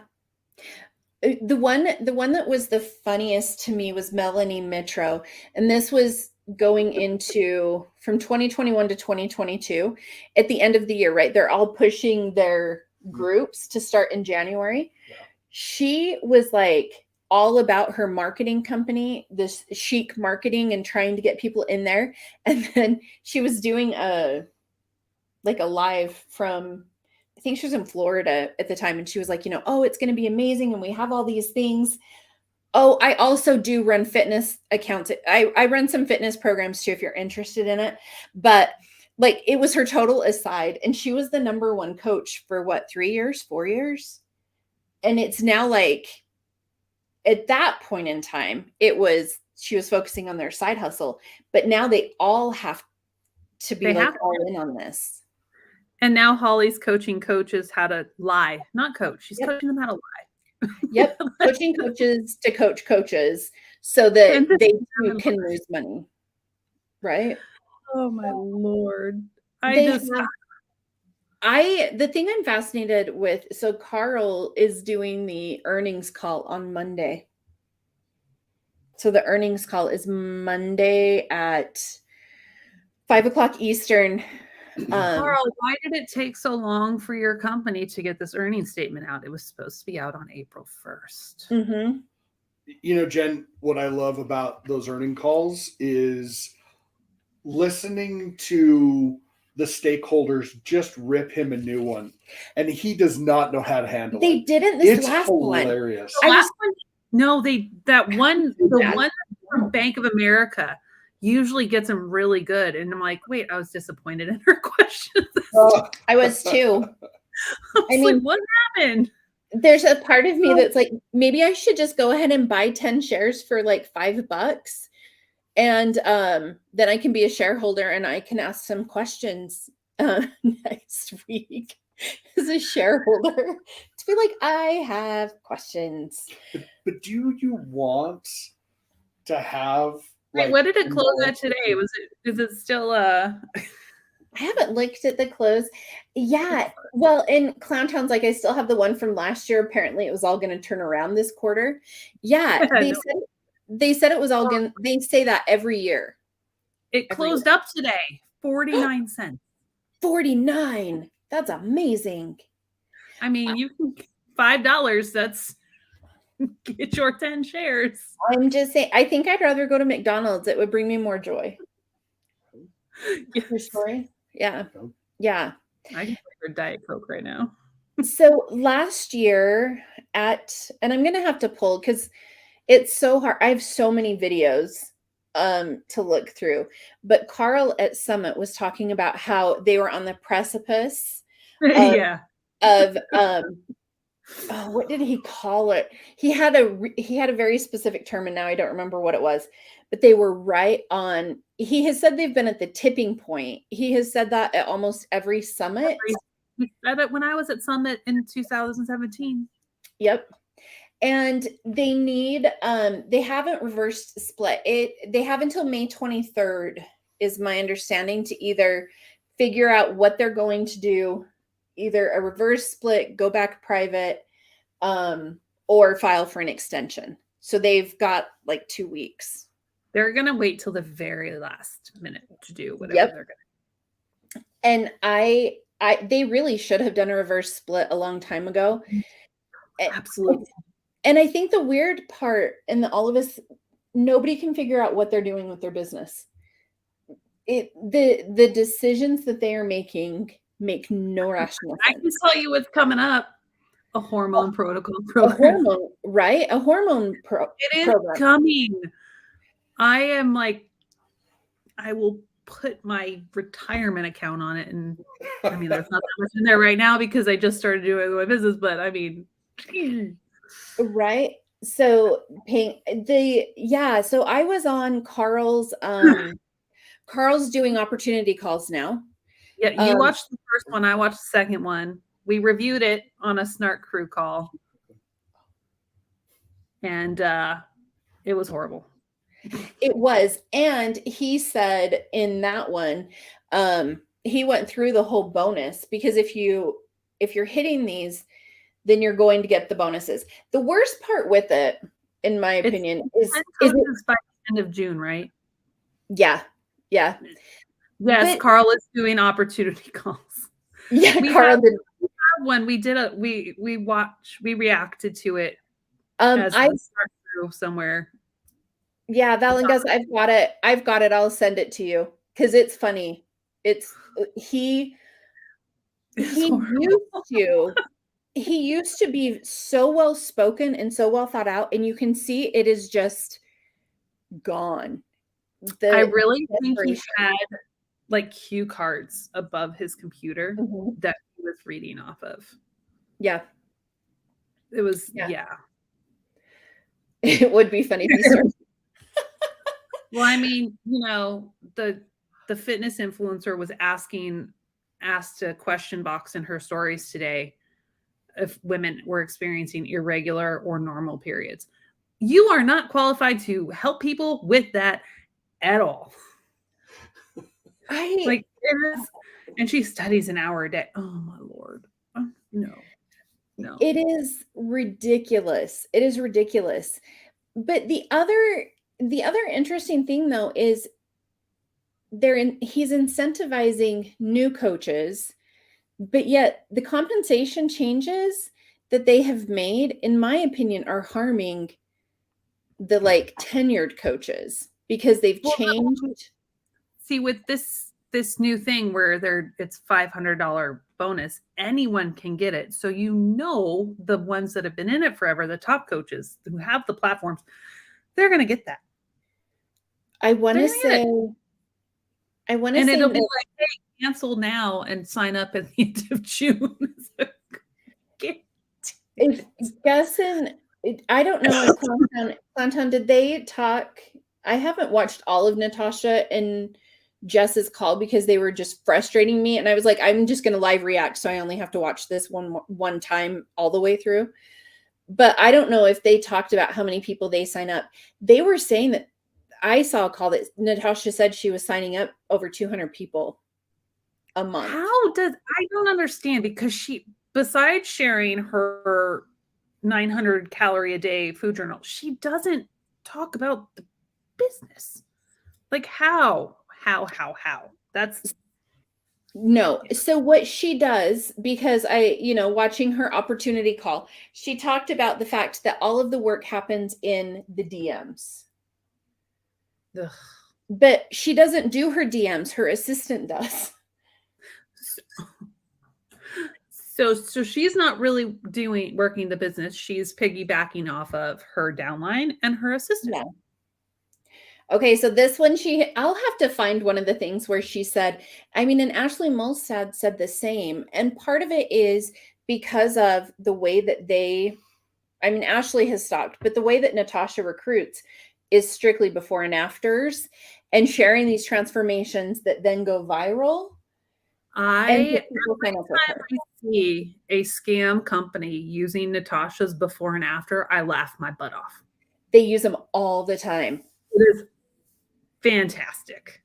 The one that was the funniest to me was Melanie Mitro. And this was going into from 2021 to 2022 at the end of the year, right? They're all pushing their groups to start in January. Yeah. She was like all about her marketing company, this chic marketing, and trying to get people in there. And then she was doing a live from, I think she was in Florida at the time. And she was like, oh, it's going to be amazing. And we have all these things. Oh, I also do run fitness accounts. I run some fitness programs too, if you're interested in it. But like, it was her total aside. And she was the number one coach for 4 years. And it's now like, at that point in time, she was focusing on their side hustle, but now they all have to be They like have to. all in on this. And now Holly's coaching coaches how to lie, not coach. She's Yep. coaching them how to lie. Yep. Coaching coaches to coach coaches so that And this they is too how can lose money. Right? Oh my Lord. The thing I'm fascinated with, so Carl is doing the earnings call on Monday. So the earnings call is Monday at 5:00 Eastern. Carl, why did it take so long for your company to get this earnings statement out? It was supposed to be out on April 1st. Mm-hmm. You know, Jen, what I love about those earning calls is listening to the stakeholders just rip him a new one, and he does not know how to handle They it. didn't this It's last hilarious. The last one, no, the one from Bank of America usually gets them really good. And I'm like, wait, I was disappointed in her questions. I was too. I mean, what happened? There's a part of me that's like, maybe I should just go ahead and buy 10 shares for like $5. And then I can be a shareholder and I can ask some questions next week as a shareholder to be like, I have questions. But do you want to have Wait, what did it close at today? Is it still I haven't looked at the close. Yeah. Well, in Clown Towns, like I still have the one from last year. Apparently it was all going to turn around this quarter. Yeah. They said it was all going to, they say that every year. It closed up today, 49 cents. 49. That's amazing. I mean, you can $5. That's get your 10 shares. I'm just saying, I think I'd rather go to McDonald's. It would bring me more joy. Yes. Your story? Yeah. Yeah. I can for Diet Coke right now. So last year and I'm going to have to pull because it's so hard. I have so many videos to look through, but Carl at Summit was talking about how they were on the precipice of what did he call it? He had a very specific term and now I don't remember what it was, but they were right on. He has said they've been at the tipping point. He has said that at almost every summit. He said it when I was at Summit in 2017. Yep. And they need they haven't reversed split it. They have until May 23rd is my understanding to either figure out what they're going to do, either a reverse split, go back private, or file for an extension. So they've got like 2 weeks. They're going to wait till the very last minute to do whatever they're going to. And they really should have done a reverse split a long time ago. Absolutely. And I think the weird part in all of us, nobody can figure out what they're doing with their business. The decisions that they are making make no rational sense. I can tell you what's coming up. A hormone protocol program. A hormone, right? A hormone program. It is coming. I am like, I will put my retirement account on it. And I mean, there's not that much in there right now because I just started doing my business, but I mean. Right. So so I was on Carl's doing opportunity calls now. Yeah, you watched the first one. I watched the second one. We reviewed it on a Snark Crew call. And it was horrible. It was. And he said in that one, he went through the whole bonus because if you're hitting these, then you're going to get the bonuses. The worst part with it, in my opinion, is by the end of June, right? Yeah. Yeah. Yes, Carl is doing opportunity calls. Yeah, Carl did one. We did we reacted to it. I somewhere. Yeah, Valangas, I've got it. I'll send it to you because it's funny. He used to be so well spoken and so well thought out, and you can see it is just gone. I really think he had like cue cards above his computer that he was reading off of. Yeah. It was It would be funny if you started. Well, I mean, the the fitness influencer was asked a question box in her stories today if women were experiencing irregular or normal periods. You are not qualified to help people with that at all. Like, it is, and she studies an hour a day. Oh my Lord. No. It is ridiculous. It is ridiculous. But the other interesting thing though is he's incentivizing new coaches, but yet the compensation changes that they have made, in my opinion, are harming the like tenured coaches because they've changed. See, with this new thing where it's $500 bonus, anyone can get it. So the ones that have been in it forever, the top coaches who have the platforms, they're going to get that. I want to say, and it'll be like, hey, cancel now and sign up at the end of June. I don't know if Clowntown, did they talk? I haven't watched all of Natasha and Jess's call because they were just frustrating me. And I was like, I'm just going to live react. So I only have to watch this one time all the way through. But I don't know if they talked about how many people they sign up. They were saying that I saw a call that Natasha said she was signing up over 200 people a month. I don't understand, because she, besides sharing her 900 calorie a day food journal, she doesn't talk about the business. Like how? That's no. So what she does, because watching her opportunity call, she talked about the fact that all of the work happens in the DMs. Ugh. But she doesn't do her DMs. Her assistant does. So she's not really working the business. She's piggybacking off of her downline and her assistant. Yeah. Okay, so this one, I'll have to find one of the things where she said, and Ashley Molstad said the same. And part of it is because of the way that Ashley has stopped, but the way that Natasha recruits is strictly before and afters and sharing these transformations that then go viral. Every time I see a scam company using Natasha's before and after, I laugh my butt off. They use them all the time. It is fantastic.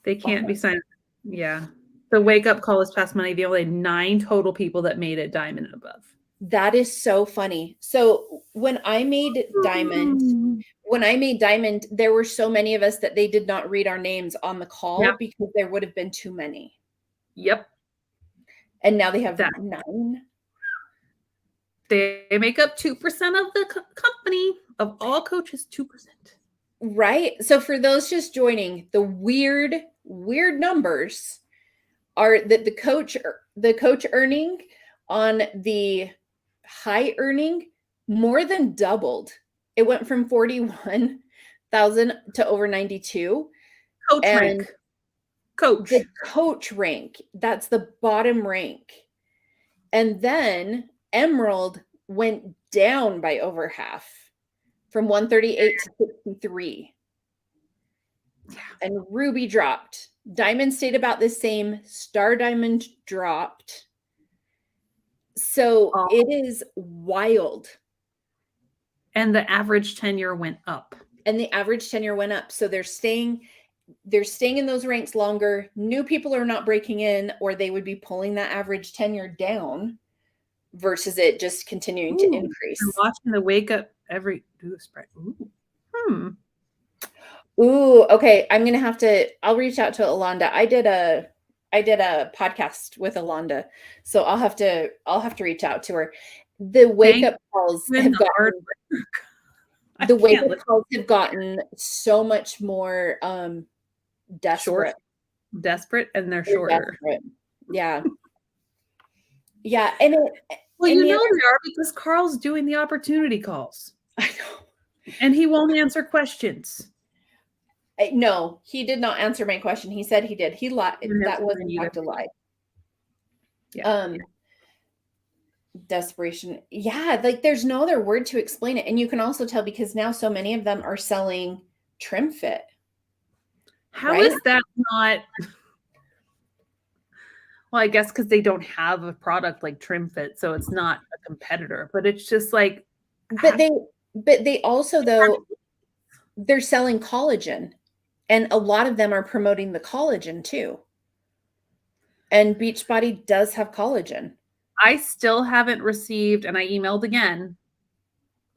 They can't be signed. Yeah. The wake up call is past money. The only 9 total people that made it diamond and above. That is so funny. So when I made diamond, there were so many of us that they did not read our names on the call because there would have been too many. Yep. And now they have 9. They make up 2% of the company, of all coaches, 2%. Right. So for those just joining, the weird numbers are that the coach earning on the high earning more than doubled. It went from 41,000 to over 92. The coach rank, that's the bottom rank. And then Emerald went down by over half, from 138 to 63. Yeah. And Ruby dropped. Diamond stayed about the same. Star Diamond dropped. So it is wild. And the average tenure went up. So they're staying in those ranks longer. New people are not breaking in, or they would be pulling that average tenure down versus it just continuing to increase. I'm watching the wake up do a spread. Okay. I'll reach out to Alonda. I did a podcast with Alonda, so I'll have to reach out to her. The wake up calls have gotten so much more desperate. Desperate, and they're shorter. Desperate. Yeah. Yeah. And they are, because Carl's doing the opportunity calls. I know. And he won't answer questions. No, he did not answer my question. He said he did. He lied. That was in fact a lie. Yeah. Desperation. Yeah, like there's no other word to explain it. And you can also tell because now so many of them are selling trim fit. How Right? is that not? Well, I guess because they don't have a product like TrimFit, so it's not a competitor. But it's just like, But they also, though, they're selling collagen, and a lot of them are promoting the collagen too. And Beachbody does have collagen. I still haven't received, and I emailed again,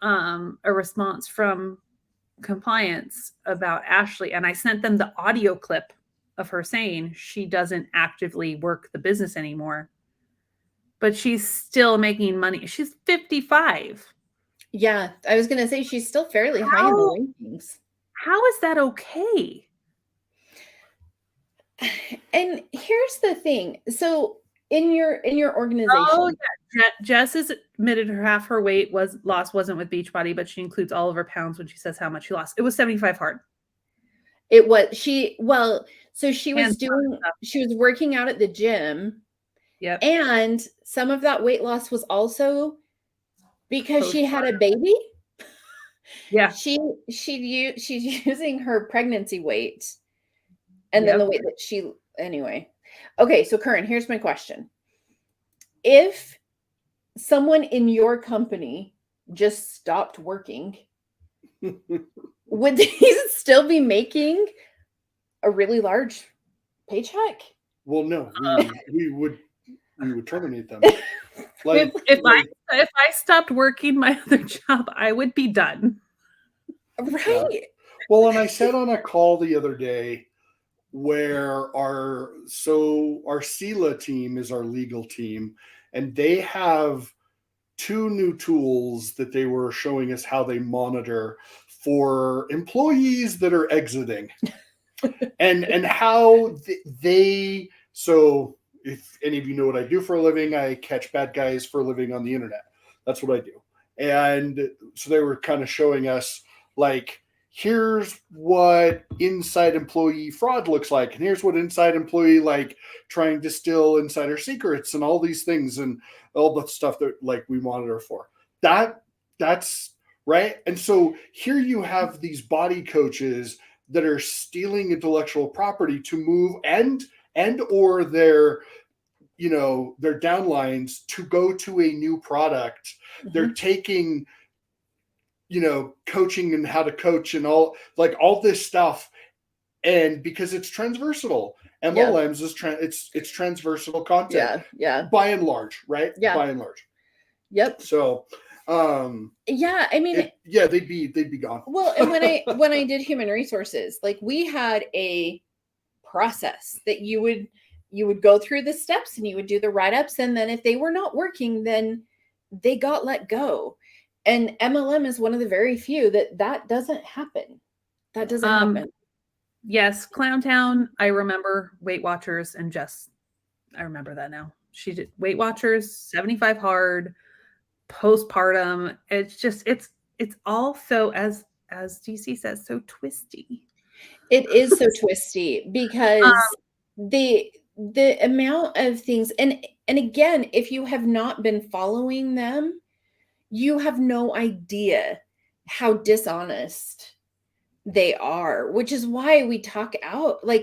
a response from compliance about Ashley, and I sent them the audio clip of her saying she doesn't actively work the business anymore, but she's still making money. She's 55. Yeah, I was going to say she's still fairly high in the rankings. How is that okay? And here's the thing. So in your organization, Oh yeah, Jess has admitted half her weight loss wasn't with Beachbody, but she includes all of her pounds when she says how much she lost. It was 75 hard. it was so she was And she was working out at the gym. Yep. And some of that weight loss was also because she had a baby. Yeah. She's using her pregnancy weight and then the weight that anyway. Okay, so Curran, here's my question. If someone in your company just stopped working, would they still be making a really large paycheck? Well, no, we would terminate them. Like if I stopped working my other job, I would be done. Right. Yeah. Well, and I said on a call the other day where our SELA team is our legal team, and they have 2 new tools that they were showing us how they monitor for employees that are exiting. and how they so if any of you know what I do for a living, I catch bad guys for a living on the internet. That's what I do. And so they were kind of showing us, like, here's what inside employee fraud looks like, and here's what inside employee, like, trying to steal insider secrets and all these things and all the stuff that, like, we monitor for. That's right. And so here you have these BODi coaches that are stealing intellectual property to move and or their downlines to go to a new product. Mm-hmm. They're taking, coaching and how to coach and all this stuff. And because it's transversal, MLMs it's transversal content. Yeah. By and large, right? Yeah. By and large. Yep. So yeah, I mean, they'd be gone. Well, and when I did human resources, like, we had a process that you would go through the steps and you would do the write-ups, and then if they were not working, then they got let go. And MLM is one of the very few that doesn't happen. That doesn't happen. Yes, Clowntown, I remember Weight Watchers, and Jess, I remember that now. She did Weight Watchers, 75 hard, postpartum. It's just it's all so, as DC says, so twisty. It is so twisty because the amount of things, and again, if you have not been following them, you have no idea how dishonest they are, which is why we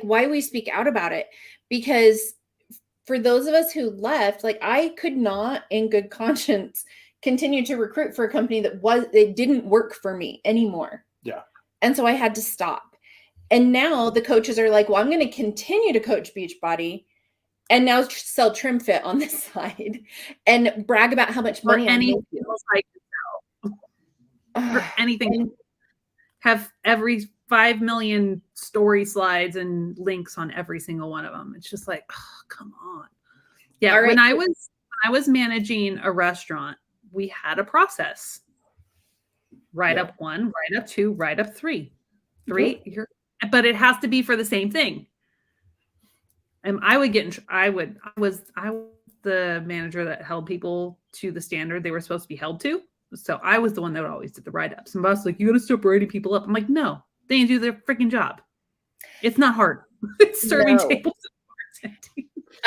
why we speak out about it. Because for those of us who left, like, I could not in good conscience continue to recruit for a company that didn't work for me anymore. Yeah. And so I had to stop. And now the coaches are like, well, I'm going to continue to coach Beachbody and now sell TrimFit on the side and brag about how much money I'm making. Or anything. Have every 5 million story slides and links on every single one of them. It's just like, oh, come on. Yeah. Right. When I was managing a restaurant, we had a process. Write up 1, write up 2, write up 3. But it has to be for the same thing. And I was the manager that held people to the standard they were supposed to be held to. So I was the one that would always do the write-ups. And boss was like, you got to stop writing people up. I'm like, no, they didn't do their freaking job. It's not hard. It's serving tables.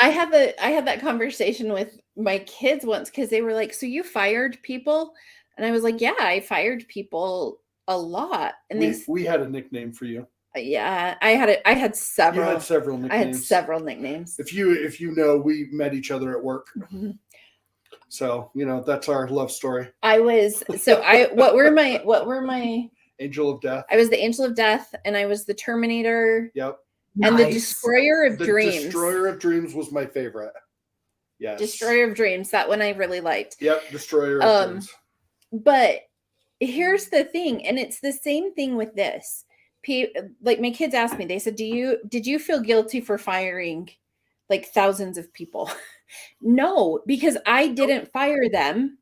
I had that conversation with my kids once because they were like, so you fired people? And I was like, yeah, I fired people a lot. And we had a nickname for you. Yeah, I had several. You had several nicknames. I had several nicknames. If you know, we met each other at work. Mm-hmm. So, that's our love story. What were my Angel of Death. I was the Angel of Death, and I was the Terminator. Yep. And the Destroyer of the Dreams. Destroyer of Dreams was my favorite. Yes. Destroyer of Dreams. That one I really liked. Yep. Destroyer of Dreams. But here's the thing, and it's the same thing with this. Like my kids asked me, they said, did you feel guilty for firing like thousands of people? No, because I didn't fire them.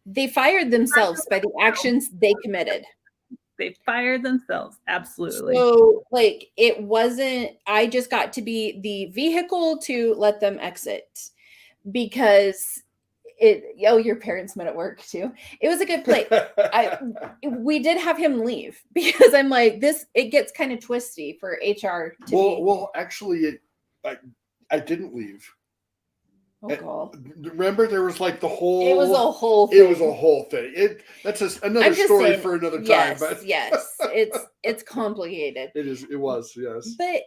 They fired themselves by the actions they committed. They fired themselves. Absolutely. So like it wasn't, I just got to be the vehicle to let them exit because your parents met at work too. It was a good play. We did have him leave because I'm like, it gets kind of twisty for HR to well, actually I didn't leave. Oh God. Remember there was like the whole It was a whole thing. It was a whole thing. That's another story for another time. Yes, but yes. It's complicated. It was, yes. But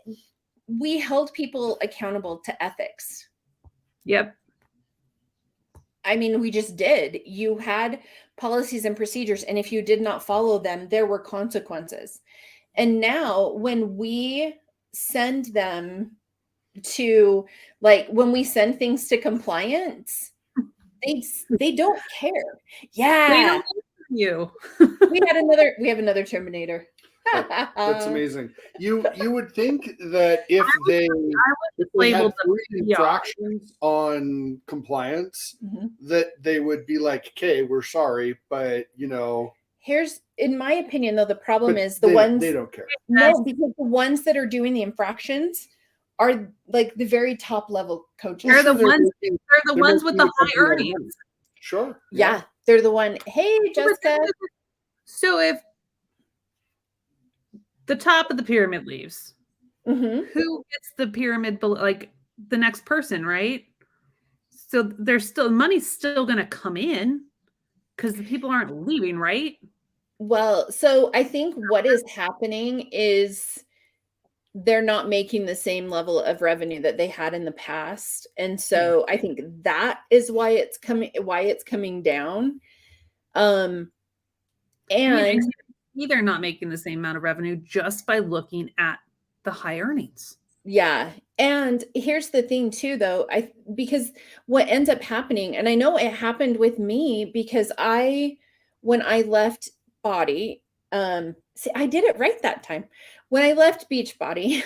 we held people accountable to ethics. Yep. I mean, we just did. You had policies and procedures, and if you did not follow them, there were consequences. And now when we send them to, like, when we send things to compliance, they don't care. Yeah. They don't listen to you. we have another Terminator. That's amazing. You would think that if they had 3 infractions on compliance, that they would be like, okay, we're sorry, but here's, in my opinion, though, the problem is they don't care. No, because the ones that are doing the infractions are like the very top level coaches. They're the ones with the high earnings. Sure. Yeah. They're the one. Hey, Jessica. So if the top of the pyramid leaves, who gets the pyramid below, like the next person, right? So money's still going to come in because the people aren't leaving, right? Well, so I think what is happening is they're not making the same level of revenue that they had in the past. And so I think that is why it's coming down. And they're not making the same amount of revenue just by looking at the high earnings. Yeah. And here's the thing too, though, because what ends up happening, and I know it happened with me because when I left BODi, I did it right that time. When I left Beachbody,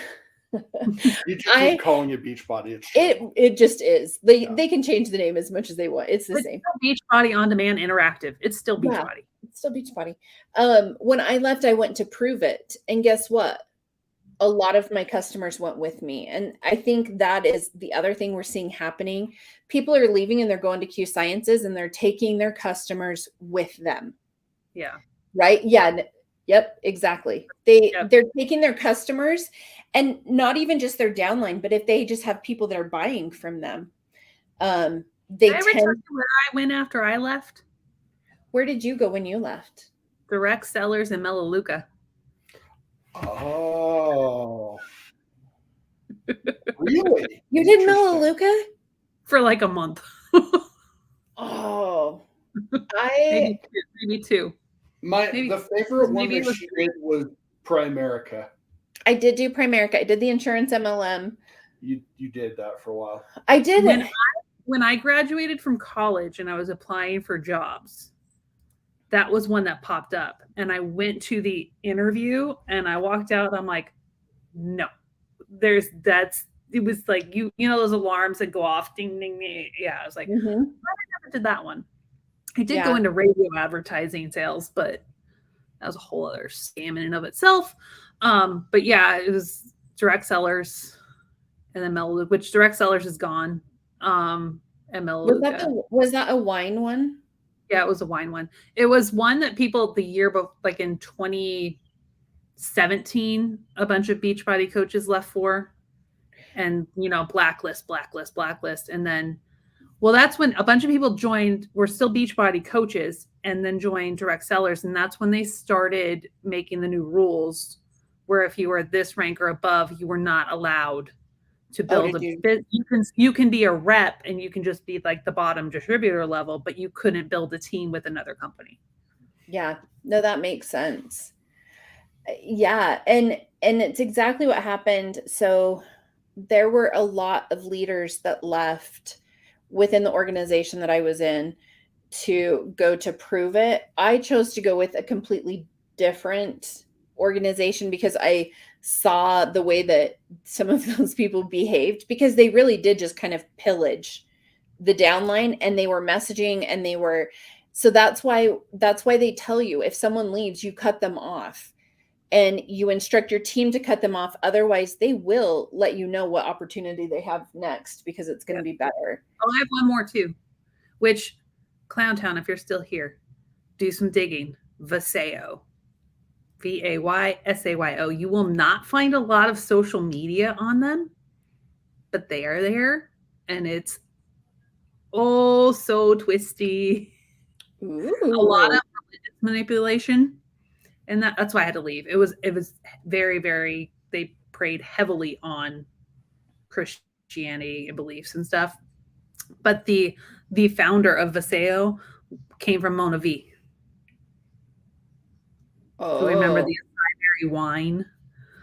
you just keep calling it Beachbody. It just is. They can change the name as much as they want. It's the same. Beachbody On Demand Interactive. It's still Beachbody. Yeah, it's still Beachbody. When I left, I went to prove it, and guess what? A lot of my customers went with me, and I think that is the other thing we're seeing happening. People are leaving and they're going to Q Sciences, and they're taking their customers with them. Yeah. Right. Yeah. Yep, exactly. They're taking their customers, and not even just their downline, but if they just have people that are buying from them, they tend. Where I went after I left? Where did you go when you left? Direct Sellers in Melaleuca. Oh, really? You did Melaleuca for like a month. Oh, maybe 2. The favorite one that she did was Primerica. I did do Primerica. I did the insurance MLM. You did that for a while. I did. When I graduated from college and I was applying for jobs, that was one that popped up. And I went to the interview and I walked out. I'm like, no, it was like, you know, those alarms that go off. Ding, ding, ding. Yeah. I was like, I never did that one. I did go into radio advertising sales, but that was a whole other scam in and of itself. But yeah, it was Direct Sellers and then Melaleuca, which Direct Sellers is gone. And Melaleuca. Was that a wine one? Yeah, it was a wine one. It was one that people the year before, like in 2017, a bunch of Beachbody coaches left for. And, blacklist. And then, well, that's when a bunch of people were still Beachbody coaches and then joined Direct Sellers. And that's when they started making the new rules where if you were this rank or above, you were not allowed to build did you? you can be a rep and you can just be like the bottom distributor level, but you couldn't build a team with another company. Yeah, no, that makes sense. Yeah, and it's exactly what happened. So there were a lot of leaders that left within the organization that I was in to go to Prove It. I chose to go with a completely different organization because I saw the way that some of those people behaved, because they really did just kind of pillage the downline, and they were messaging, and they were, so that's why they tell you if someone leaves, you cut them off and you instruct your team to cut them off. Otherwise, they will let you know what opportunity they have next, because it's going to be better. Oh, I have one more too, which Clowntown, if you're still here, do some digging. Vaseo. VAYSAYO. You will not find a lot of social media on them, but they are there, and it's oh so twisty. Ooh. A lot of manipulation, and that's why I had to leave. It was very, very, they preyed heavily on Christianity and beliefs and stuff. But the founder of Vaseo came from Mona V. Oh, So remember the acai berry wine?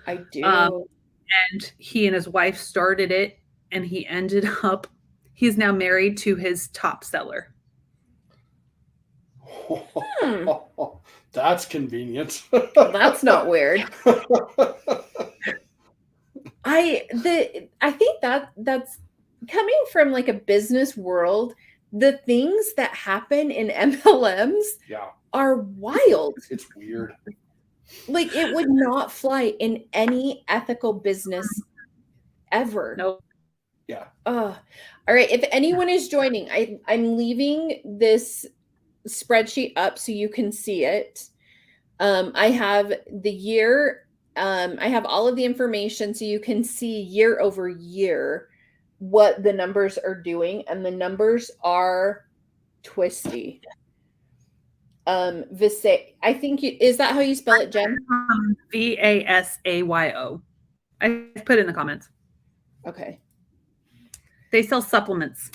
I do. And he and his wife started it, and he ended up, he's now married to his top seller. That's convenient. That's not weird. I think that's coming from like a business world. The things that happen in MLMs are wild. It's weird. Like, it would not fly in any ethical business ever. Nope. Yeah. All right. If anyone is joining, I'm leaving this spreadsheet up so you can see it. I have the year. I have all of the information so you can see year over year what the numbers are doing, and the numbers are twisty. I think is that how you spell it, Jen? VASAYO. I put it in the comments. Okay. They sell supplements.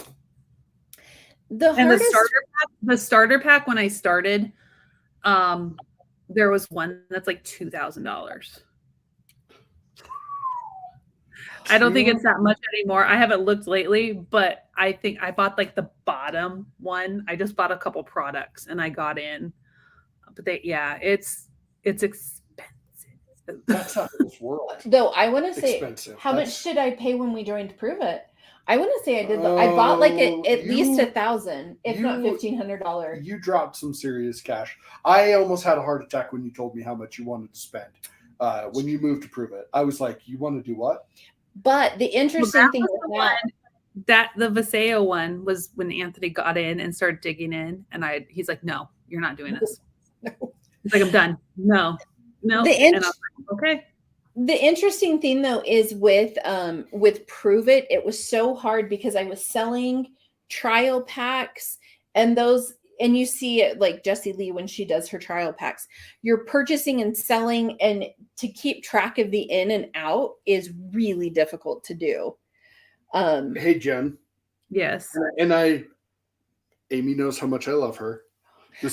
The starter pack when I started, there was one that's like $2,000. I don't think it's that much anymore. I haven't looked lately, but I think I bought like the bottom one. I just bought a couple products and I got in. But it's expensive. That's not this world. Though I want to say, how much did I pay when we joined Prove It? I want to say I did. I bought like at least $1,000, if not $1,500. You dropped some serious cash. I almost had a heart attack when you told me how much you wanted to spend when you moved to Prove It. I was like, you want to do what? But the interesting thing that the Vaseo one was when Anthony got in and started digging in, and he's like, no, you're not doing this. No. He's like, I'm done. No. And I was like, okay. The interesting thing though is with Prove It, it was so hard because I was selling trial packs, and you see it like Jessie Lee when she does her trial packs. You're purchasing and selling, and to keep track of the in and out is really difficult to do. Hey, Jen. Yes. And Amy knows how much I love her.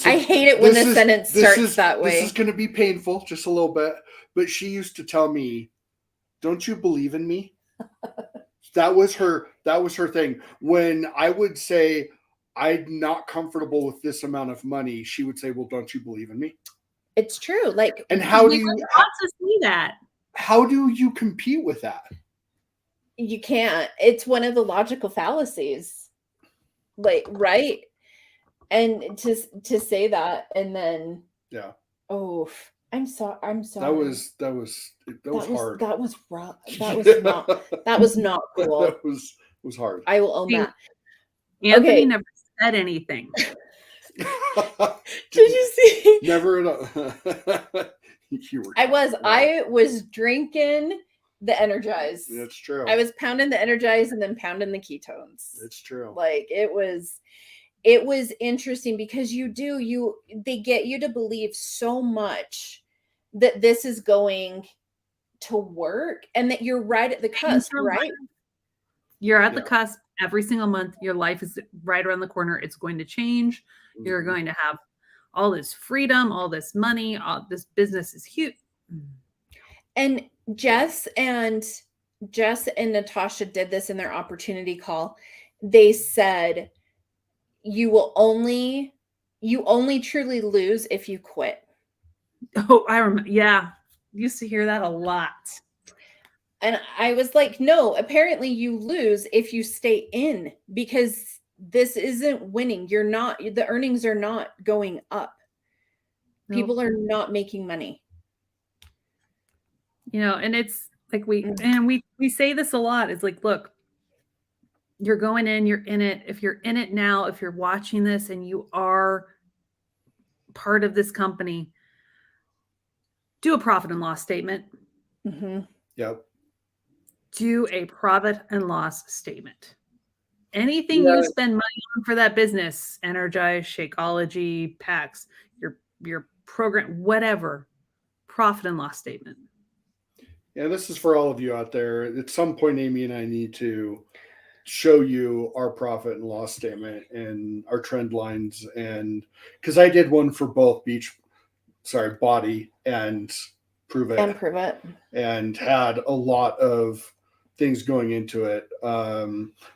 I hate it when the sentence starts that way. This is going to be painful, just a little bit. But she used to tell me, "Don't you believe in me?" That was her thing. When I would say I'm not comfortable with this amount of money, she would say, "Well, don't you believe in me?" It's true. Like, and how do you want to see that? How do you compete with that? You can't. It's one of the logical fallacies. Like, right? And to say that, and then oh, I'm sorry. That was hard. That was rough. That was not cool. That was hard. I will own that. Anthony never said anything. Did you see? Never at all. I was drinking the Energize. That's true. I was pounding the Energize and then pounding the ketones. It's true. Like, it was interesting because they get you to believe so much that this is going to work, and that you're right at the cusp, right? You're at the cusp every single month. Your life is right around the corner. It's going to change. Mm-hmm. You're going to have all this freedom, all this money, all this business is huge. And Jess and Natasha did this in their opportunity call. They said, you only truly lose if you quit. Oh, I remember. Yeah. Used to hear that a lot. And I was like, no, apparently you lose if you stay in, because this isn't winning. The earnings are not going up. Nope. People are not making money. And it's like we say this a lot. It's like, look, you're going in, you're in it. If you're in it now, if you're watching this and you are part of this company, do a profit and loss statement. Mm-hmm. Yep. Do a profit and loss statement. Anything you spend money on for that business, Energize, Shakeology, PAX, your program, whatever, profit and loss statement. Yeah, this is for all of you out there. At some point, Amy and I need to show you our profit and loss statement and our trend lines. And because I did one for both BODi and Prove It. And had a lot of things going into it.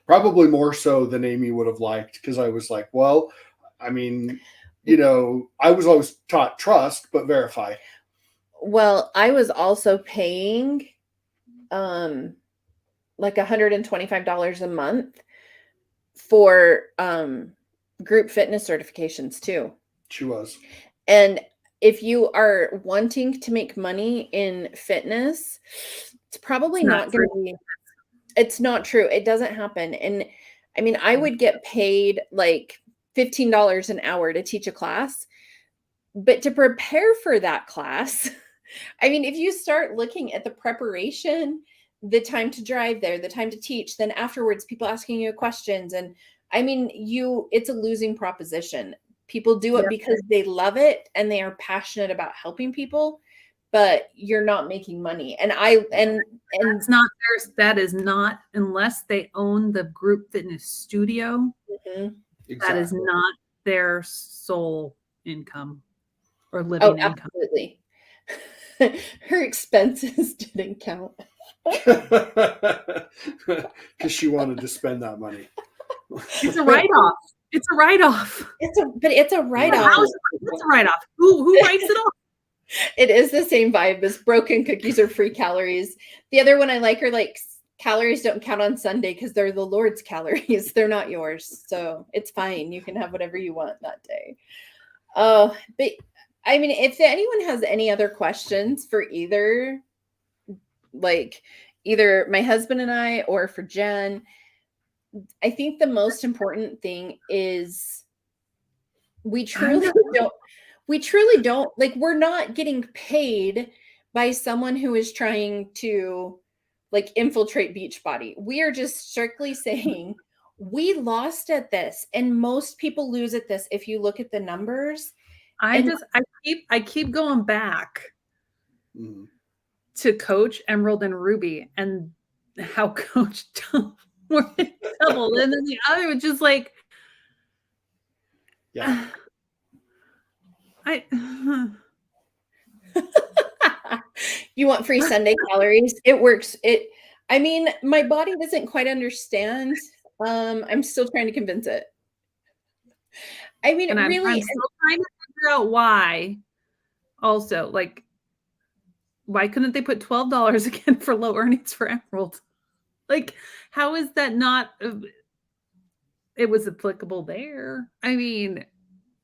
Probably more so than Amy would have liked, because I was like, well, I mean, I was always taught trust, but verify. Well, I was also paying like $125 a month for group fitness certifications too. She was. And if you are wanting to make money in fitness, it's probably not going to be. It's not true. It doesn't happen. And I mean, I would get paid like $15 an hour to teach a class, but to prepare for that class, I mean, if you start looking at the preparation, the time to drive there, the time to teach, then afterwards, people asking you questions. And I mean, it's a losing proposition. People do it because they love it and they are passionate about helping people, but you're not making money. And it's not theirs. That is not, unless they own the group fitness studio. Mm-hmm. Exactly. That is not their sole income or living income. Absolutely. Her expenses didn't count. Because she wanted to spend that money. It's a write-off. It's a write-off. It's a write-off. It's a write-off. Who writes it off? It is the same vibe. This broken cookies are free calories. The other one I like are like, calories don't count on Sunday because they're the Lord's calories. They're not yours. So it's fine. You can have whatever you want that day. But I mean, if anyone has any other questions for either my husband and I, or for Jen, I think the most important thing is we truly don't, like, we're not getting paid by someone who is trying to like infiltrate Beachbody. We are just strictly saying we lost at this, and most people lose at this if you look at the numbers. I keep going back to Coach, Emerald, and Ruby, and how Coach more than doubled, and then the other was just like, You want free Sunday calories? It works. I mean, my body doesn't quite understand. I'm still trying to convince it. I mean, and really, I'm still trying to figure out why. Also, like, why couldn't they put $12 again for low earnings for Emerald? Like, how is that not? It was applicable there. I mean,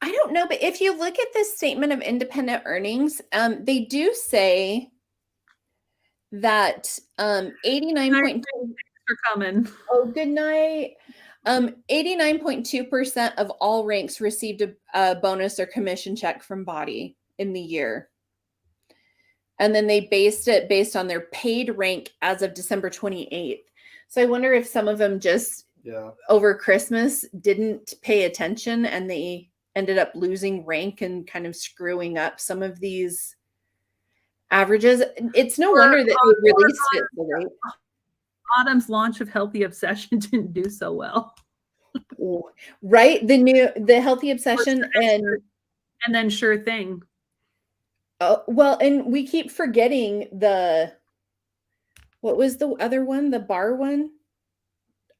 I don't know, but if you look at this statement of independent earnings, they do say that 89.2 for coming. Oh, good night. 89.2% of all ranks received a bonus or commission check from BODi in the year. And then they based on their paid rank as of December 28th. So I wonder if some of them just over Christmas didn't pay attention and they ended up losing rank and kind of screwing up some of these. averages. It's no Or- wonder that they released it so late. Autumn's launch of Healthy Obsession didn't do so well. Right? The Healthy Obsession and then Sure Thing. well, and we keep forgetting what was the other one? The bar one?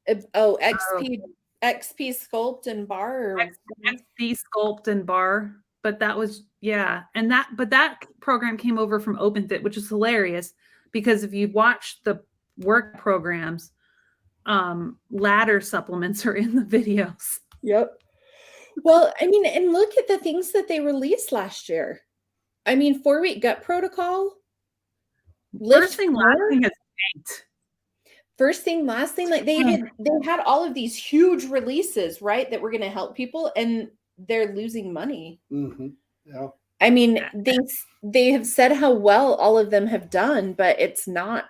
XP Sculpt and Bar, or XP Sculpt and Bar. But that was, but that program came over from OpenFit, which is hilarious because if you watch the work programs, ladder supplements are in the videos. Yep. Well, I mean, and look at the things that they released last year. I mean, 4-week gut protocol. First thing, last thing is tanked. First thing, last thing, like they had all of these huge releases, right, that were going to help people, and they're losing money. Mm-hmm. Yeah. I mean, they have said how well all of them have done, but it's not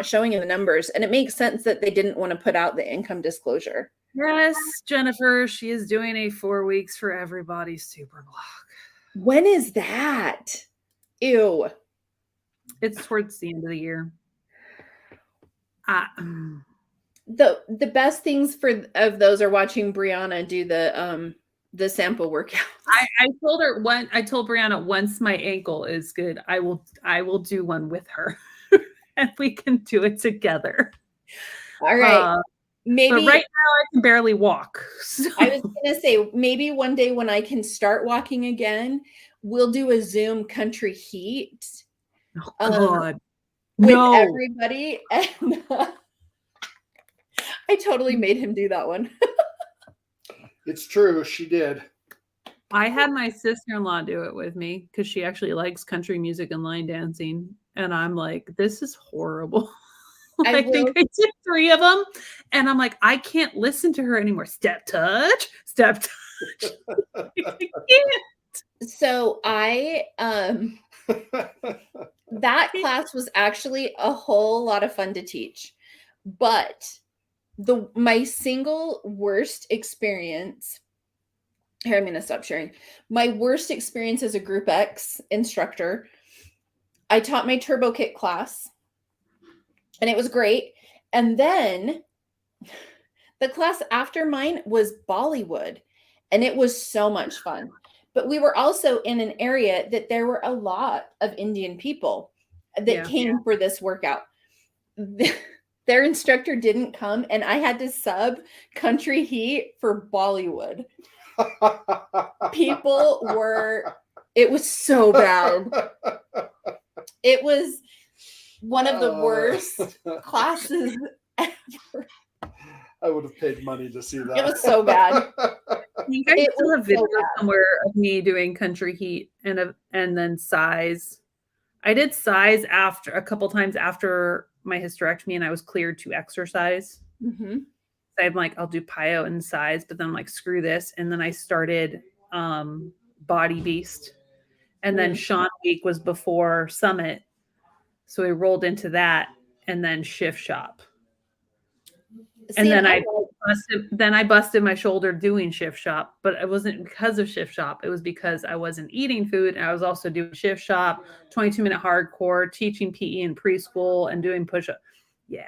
showing in the numbers, and it makes sense that they didn't want to put out the income disclosure. Yes, Jennifer, she is doing a 4 weeks for everybody super block. When is that? Ew. It's towards the end of the year. The best things of those are watching Brianna do the sample workout. I told Brianna, once my ankle is good, I will do one with her and we can do it together. All right. Maybe, but right now I can barely walk. So. I was going to say, maybe one day when I can start walking again, we'll do a Zoom country heat. Oh, God. With everybody. And I totally made him do that one. It's true. She did. I had my sister-in-law do it with me because she actually likes country music and line dancing. And I'm like, this is horrible. I think I did 3 of them. And I'm like, I can't listen to her anymore. Step touch. I can't. So that class was actually a whole lot of fun to teach. But my single worst experience, here I'm going to stop sharing. My worst experience as a Group X instructor, I taught my Turbo Kick class, and it was great. And then the class after mine was Bollywood, and it was so much fun. But we were also in an area that there were a lot of Indian people that came for this workout. Their instructor didn't come, and I had to sub country heat for Bollywood. It was so bad. It was one of the worst classes ever. I would have paid money to see that. It was so bad. You guys still have video somewhere of me doing country heat and then size. I did size a couple times after my hysterectomy, and I was cleared to exercise. Mm-hmm. So I'm like, I'll do PIO and size, but then I'm like, screw this. And then I started Body Beast. And then Sean Week was before Summit. So we rolled into that, and then Shift Shop. And then I busted my shoulder doing Shift Shop, but it wasn't because of Shift Shop. It was because I wasn't eating food. And I was also doing Shift Shop, 22-minute hardcore, teaching PE in preschool, and doing push-up. Yeah.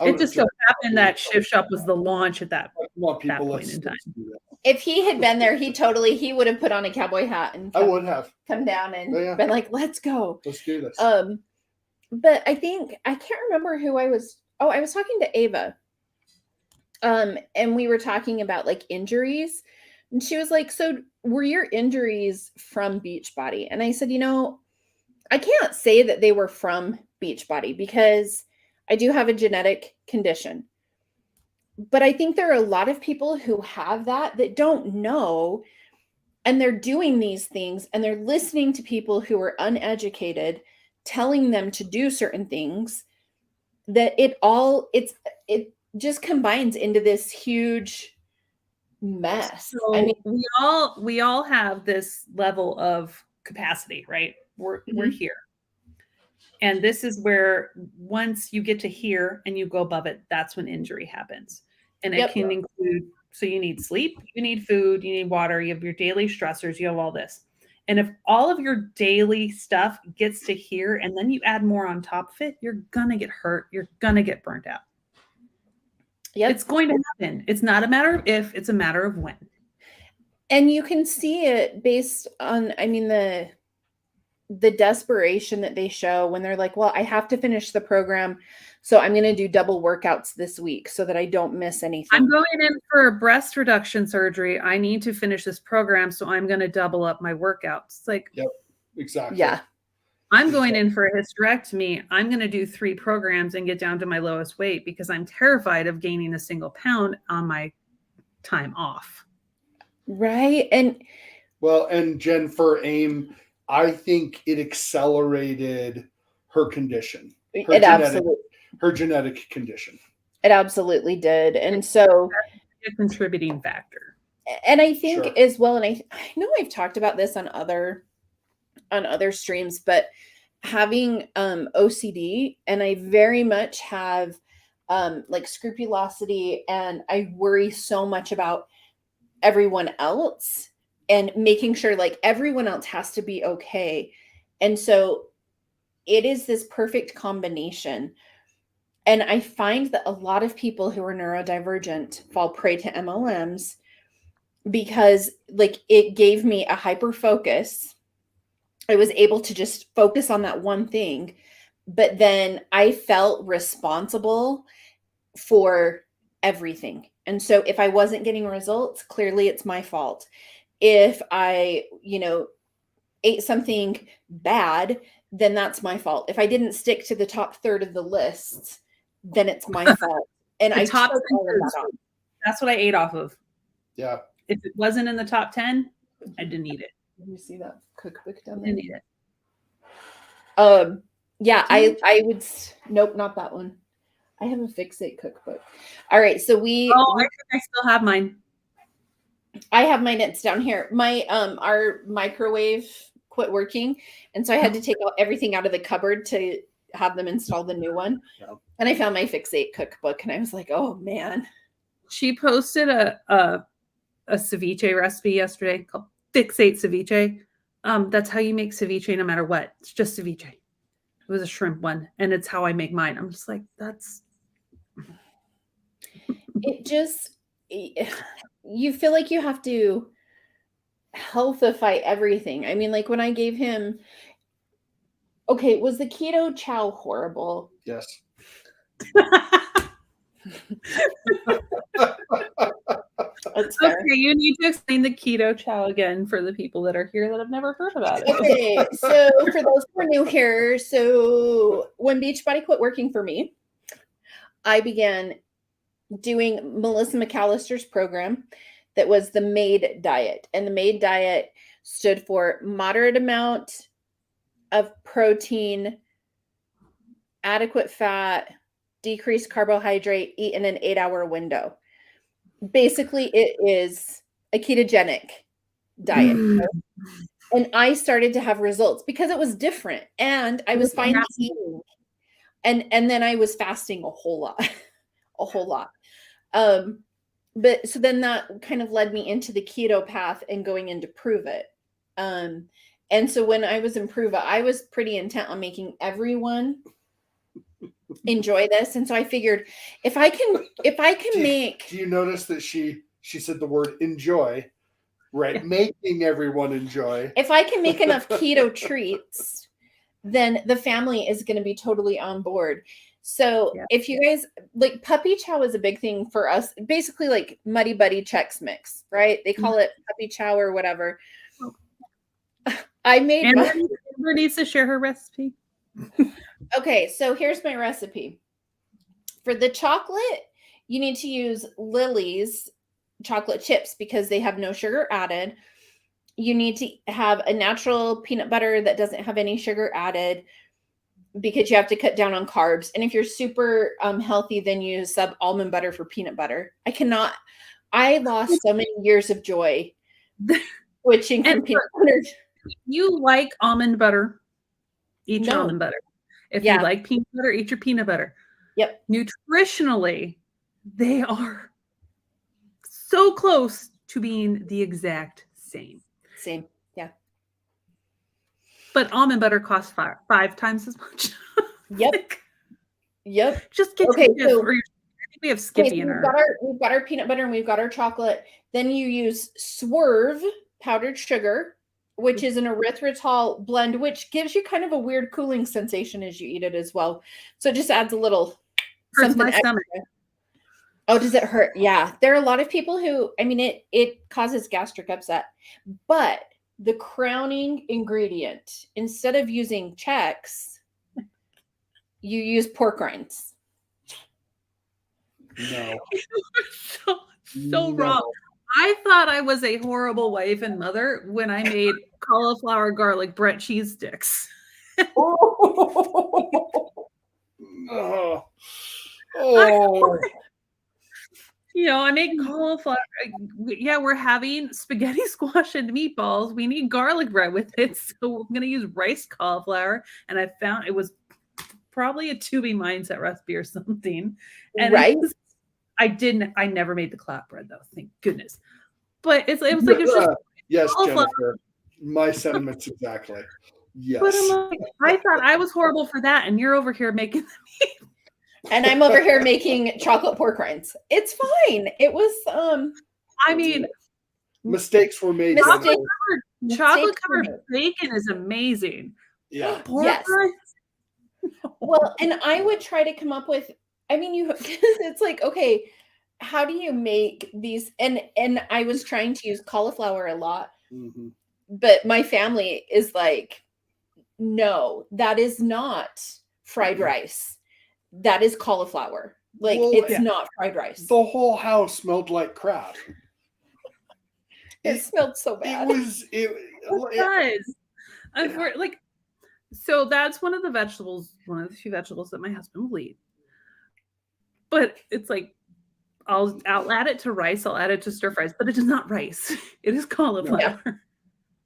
It just so happened that Shift Shop was the launch at that point in time. If he had been there, he would have put on a cowboy hat and come down and been like, let's go. Let's do this. But I can't remember who I was. Oh, I was talking to Ava. And we were talking about like injuries. And she was like, so were your injuries from Beachbody? And I said, I can't say that they were from Beachbody because I do have a genetic condition. But I think there are a lot of people who have that don't know, and they're doing these things, and they're listening to people who are uneducated telling them to do certain things, that it just combines into this huge mess. So I mean, we all have this level of capacity, right? We're here. And this is where once you get to here and you go above it, that's when injury happens. And it can include, so you need sleep, you need food, you need water, you have your daily stressors, you have all this. And if all of your daily stuff gets to here and then you add more on top of it, you're going to get hurt. You're going to get burnt out. Yep. It's going to happen. It's not a matter of if, it's a matter of when. And you can see it based on, I mean, the desperation that they show when they're like, well, I have to finish the program, so I'm going to do double workouts this week so that I don't miss anything. I'm going in for a breast reduction surgery. I need to finish this program, so I'm going to double up my workouts. It's like, Yep, exactly. Yeah. I'm going in for a hysterectomy. I'm going to do 3 programs and get down to my lowest weight because I'm terrified of gaining a single pound on my time off. Right. And well, and Jen, for AIM, I think it accelerated her condition. Her genetic condition. It absolutely did. And so a contributing factor. And I think as well, and I know I've talked about this on other streams, but having OCD, and I very much have like scrupulosity, and I worry so much about everyone else and making sure like everyone else has to be okay. And so it is this perfect combination. And I find that a lot of people who are neurodivergent fall prey to MLMs because like it gave me a hyper focus. I was able to just focus on that one thing, but then I felt responsible for everything. And so if I wasn't getting results, clearly it's my fault. If I, ate something bad, then that's my fault. If I didn't stick to the top third of the list, then it's my fault. And I took all of that off. That's what I ate off of. Yeah. If it wasn't in the top 10, I didn't eat it. Let me see that cookbook down there. Didn't eat it. Yeah, I would. Nope, not that one. I have a Fixate cookbook. All right, so I still have mine. I have mine. It's down here. My our microwave quit working, and so I had to take everything out of the cupboard to have them install the new one. Yeah. And I found my Fixate cookbook, and I was like, oh man. She posted a ceviche recipe yesterday called Fixate Ceviche. That's how you make ceviche no matter what. It's just ceviche. It was a shrimp one, and it's how I make mine. I'm just like, that's... It just... You feel like you have to healthify everything. I mean, like when I gave him... Okay, was the keto chow horrible? Yes. Okay, you need to explain the keto chow again for the people that are here that have never heard about it. Okay, so for those who are new here, so when Beachbody quit working for me, I began doing Melissa McAllister's program that was the MAID diet. And the MAID diet stood for moderate amount of protein, adequate fat, decreased carbohydrate, eat in an 8-hour window. Basically, it is a ketogenic diet. And I started to have results because it was different. And I was finally eating. And then I was fasting a whole lot. But so then that kind of led me into the keto path and going into Prove It. And so when I was in Prove It, I was pretty intent on making everyone enjoy this. And so I figured if I can make... Do you notice that she said the word enjoy, right? Making everyone enjoy. If I can make enough keto treats, then the family is going to be totally on board. So if you guys like, puppy chow is a big thing for us, basically like Muddy Buddy Chex Mix, right? They call it puppy chow or whatever. I made Amber needs to share her recipe. Okay, so here's my recipe. For the chocolate, you need to use Lily's chocolate chips because they have no sugar added. You need to have a natural peanut butter that doesn't have any sugar added because you have to cut down on carbs. And if you're super healthy, then use almond butter for peanut butter. I lost so many years of joy switching from peanut butter. You like almond butter, eat your almond butter. If you like peanut butter, eat your peanut butter. Yep. Nutritionally, they are so close to being the exact same. Same. Yeah. but almond butter costs five times as much. Yep. Like, Yep. just get Okay, your, so- or your, I think we have Okay, Skippy so in we've our. got our peanut butter and we've got our chocolate. Then you use Swerve powdered sugar, which is an erythritol blend, which gives you kind of a weird cooling sensation as you eat it as well. So it just adds a little Hurts something my extra. stomach. Oh, does it hurt? Yeah. There are a lot of people who, I mean, it causes gastric upset, but the crowning ingredient, instead of using Chex, you use pork rinds. No. so wrong. I thought I was a horrible wife and mother when I made cauliflower garlic bread cheese sticks. Oh. Oh. You know, I make cauliflower. Yeah, we're having spaghetti squash and meatballs. We need garlic bread with it. So we're going to use rice cauliflower. And I found it was probably a Tubi mindset recipe or something. And Right? I never made the clap bread though. Thank goodness. But it was like, it's just yes, cauliflower. Jennifer. My sentiments exactly. Yes. But I'm like, I thought I was horrible for that. And you're over here making And I'm over here making chocolate pork rinds. It's fine. It was I mean, mistakes were made. Mistakes. chocolate covered bacon is amazing. Yeah. Pork Yes. rinds? Well, and I would try to come up with, I mean, it's like, okay, how do you make these? And I was trying to use cauliflower a lot, Mhm. but my family is like, no, that is not fried rice. That is cauliflower. Like, Well, it's yeah. not fried rice. The whole house smelled like crap. It smelled so It bad. was It does. Like, so that's one of the few vegetables that my husband will eat. But it's like, I'll add it to rice, I'll add it to stir fries, but it is not rice. It is cauliflower. Yeah.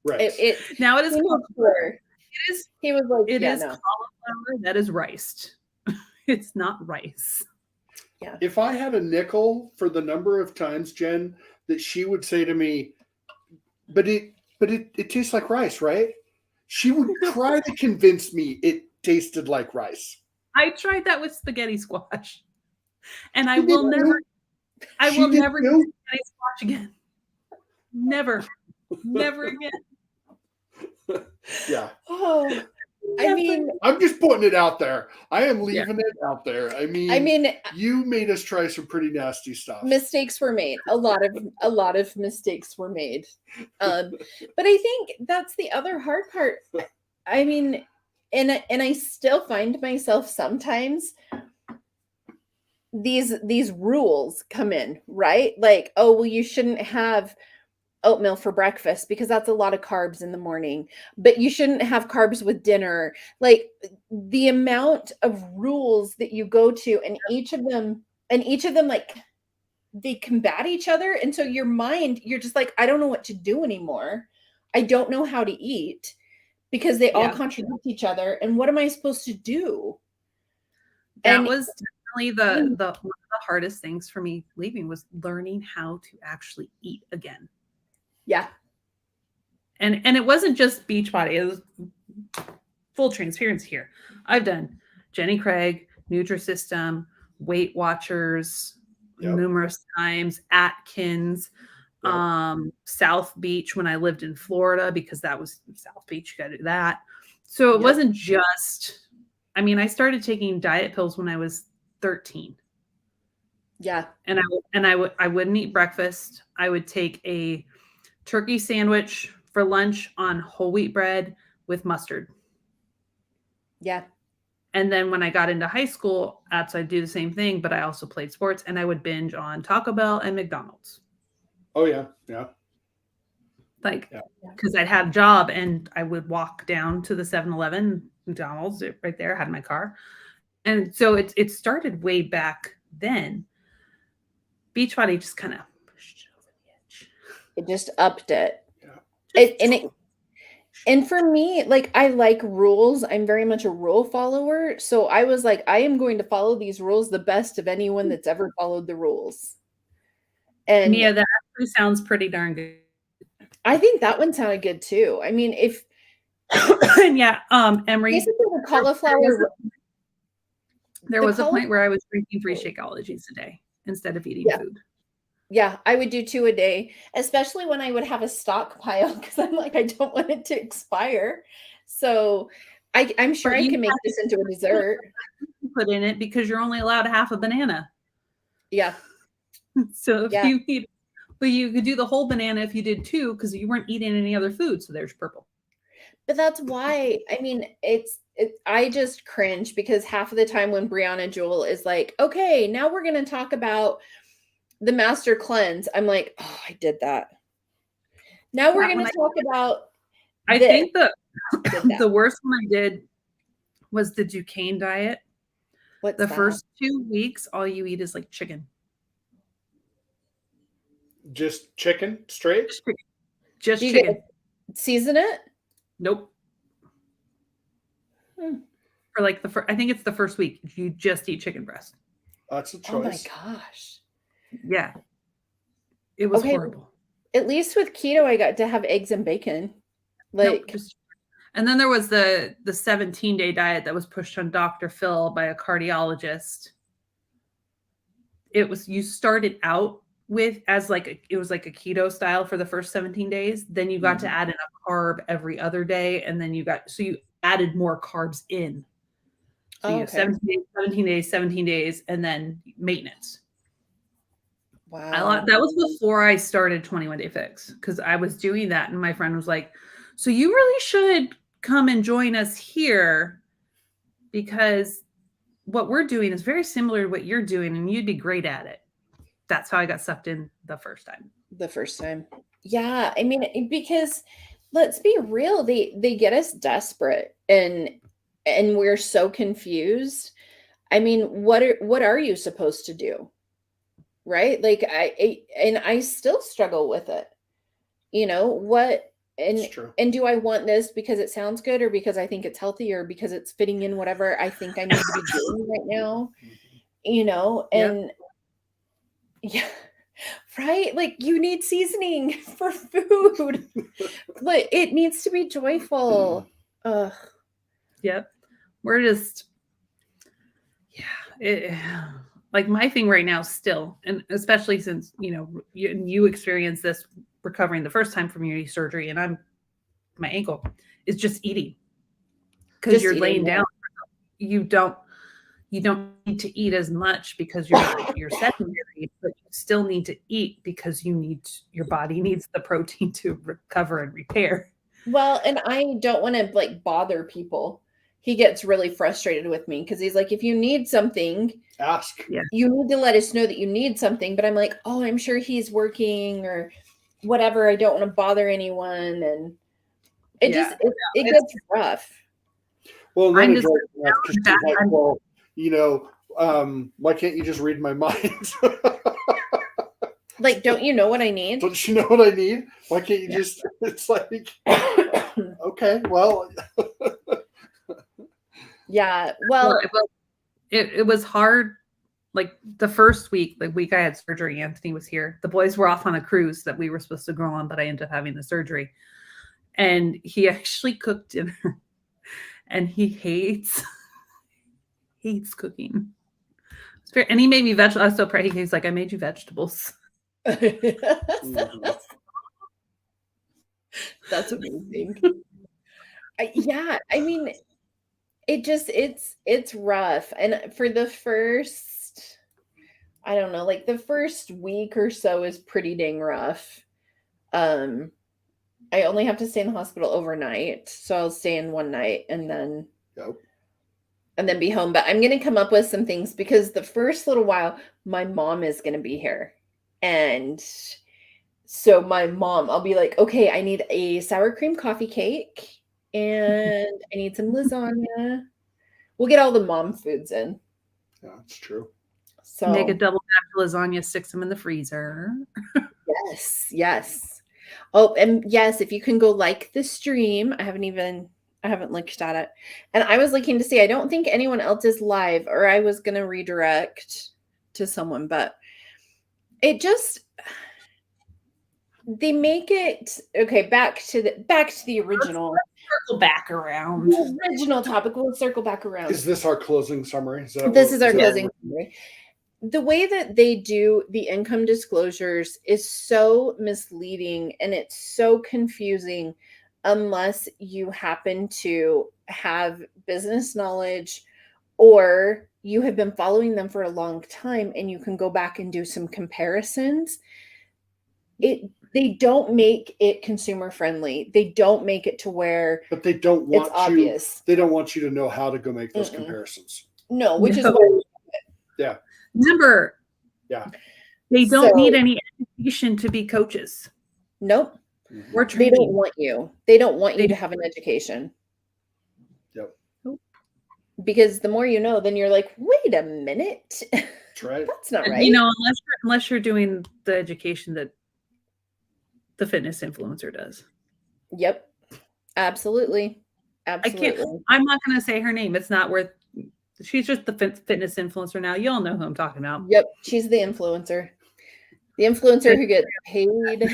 right. Now it is cauliflower. It is. He was like, It yeah, is no. cauliflower that is riced. It's not rice. Yeah. If I had a nickel for the number of times, Jen, that she would say to me, but it tastes like rice, right? She would try to convince me it tasted like rice. I tried that with spaghetti squash. And I You will did never too? I She will did never too? eat spaghetti squash again. Never. Never again. Yeah. Oh, I mean, I'm just putting it out there. I am leaving it out there. I mean, you made us try some pretty nasty stuff. mistakes were made. A lot of mistakes were made. But I think that's the other hard part. I mean, and I still find myself sometimes these rules come in, right? Like, oh, well, you shouldn't have oatmeal for breakfast because that's a lot of carbs in the morning, but you shouldn't have carbs with dinner. Like, the amount of rules that you go to, and each of them like, they combat each other. And so your mind, you're just like, I don't know what to do anymore. I don't know how to eat because they all contradict each other. And what am I supposed to do? That was definitely the one of the hardest things for me leaving, was learning how to actually eat again. Yeah. And it wasn't just Beachbody. It was full transparency here. I've done Jenny Craig, Nutrisystem, Weight Watchers numerous times, Atkins, South Beach when I lived in Florida, because that was South Beach. You got to do that. So it wasn't just, I mean, I started taking diet pills when I was 13. Yeah. And I wouldn't eat breakfast. I would take a turkey sandwich for lunch on whole wheat bread with mustard. Yeah. And then when I got into high school, I'd do the same thing, but I also played sports, and I would binge on Taco Bell and McDonald's. Oh yeah. Yeah. Like, because I'd had a job and I would walk down to the 7-Eleven, McDonald's right there, had my car. And so it started way back then. Beachbody just kind of pushed it over the edge. It just upped it. Yeah. And for me, like, I like rules. I'm very much a rule follower. So I was like, I am going to follow these rules the best of anyone that's ever followed the rules. And yeah, that actually sounds pretty darn good. I think that one sounded good too. I mean, And yeah, Emery, Basically, the cauliflower. there the was a point where cauliflower- I was drinking 3 Shakeologies a day instead of eating Yeah. food. Yeah, I would do 2 a day, especially when I would have a stockpile because I'm like, I don't want it to expire. So I'm sure But I you can make this into a dessert. put in it because you're only allowed half a banana. Yeah. So if Yeah. you eat, but you could do the whole banana if you did 2 because you weren't eating any other food. So there's purple. But that's why, I mean, I just cringe because half of the time when Brianna Jewel is like, okay, now we're going to talk about the master cleanse, I'm like, oh, I did that. Now we're going to talk about I this. think Did that. the worst one I did was the Duquesne diet. What's The that? first 2 weeks, all you eat is like chicken. Just chicken straight? Just Do you chicken. season it? Nope. For like I think it's the first week, you just eat chicken breast. That's a Oh my choice. gosh. Yeah. It was Okay. horrible. At least with keto, I got to have eggs and bacon. Nope, Like, and then there was the 17-day diet that was pushed on Dr. Phil by a cardiologist. It was, you started out with it was like a keto style for the first 17 days. Then you got to add in a carb every other day. And then you added more carbs in. So you have 17 days, and then maintenance. wow. That was before I started 21 Day Fix, because I was doing that. And my friend was like, so you really should come and join us here, because what we're doing is very similar to what you're doing and you'd be great at it. That's how I got sucked in the first time. Yeah. I mean, because let's be real, they get us desperate and we're so confused. I mean, what are you supposed to do? Right? Like I still struggle with it. You know, what and do I want this because it sounds good, or because I think it's healthy, or because it's fitting in whatever I think I need to be doing right now? You know, and yeah, right? Like, you need seasoning for food, but it needs to be joyful. Ugh. Yep. We're just, like my thing right now still, and especially since, you experienced this recovering the first time from your knee surgery, and my ankle is just eating, because you're laying down. You don't need to eat as much because you're sedentary, but you still need to eat because your body needs the protein to recover and repair. Well, and I don't want to like bother people. He gets really frustrated with me because he's like, if you need something, ask. Yeah. You need to let us know that you need something. But I'm like, oh, I'm sure he's working or whatever. I don't want to bother anyone. And it gets rough. Well, then it's like, well, why can't you just read my mind? Like, don't you know what I need? Don't you know what I need? Why can't you just, it's like, okay, well. Yeah, well. It was hard. Like the first week, the week I had surgery, Anthony was here. The boys were off on a cruise that we were supposed to go on, but I ended up having the surgery. And he actually cooked dinner. And he hates cooking. And he made me vegetables. I was so proud. He's like, I made you vegetables. That's amazing. Yeah, I mean, it's rough. And for the first, I don't know, like the first week or so is pretty dang rough. I only have to stay in the hospital overnight, so I'll stay in one night and then be home. But I'm going to come up with some things, because the first little while, my mom is going to be here. And so my mom, I'll be like, okay, I need a sour cream coffee cake and I need some lasagna. We'll get all the mom foods in. Yeah, that's true. So make a double batch lasagna, stick them in the freezer. Yes. Oh, and yes, if you can go like the stream. I haven't looked at it. And I was looking to see, I don't think anyone else is live, or I was going to redirect to someone, but They make it okay. Back to the original. Circle back around. The original topic. We'll circle back around. Is this our closing summary? This is our closing summary. The way that they do the income disclosures is so misleading and it's so confusing unless you happen to have business knowledge or you have been following them for a long time and you can go back and do some comparisons. They don't make it consumer friendly. They don't make it to where but they don't want it's obvious. They don't want you to know how to go make those comparisons. No, which is why yeah. Remember, they don't need any education to be coaches. Nope. We're They don't want you. They don't want you to have an education. Yep. Because the more you know, then you're like, wait a minute. That's right. That's not right. You know, unless you're doing the education that the fitness influencer does. Yep. Absolutely. Absolutely. I'm not going to say her name. It's not worth. She's just the fitness influencer now. You all know who I'm talking about. Yep. She's the influencer. The influencer who gets paid.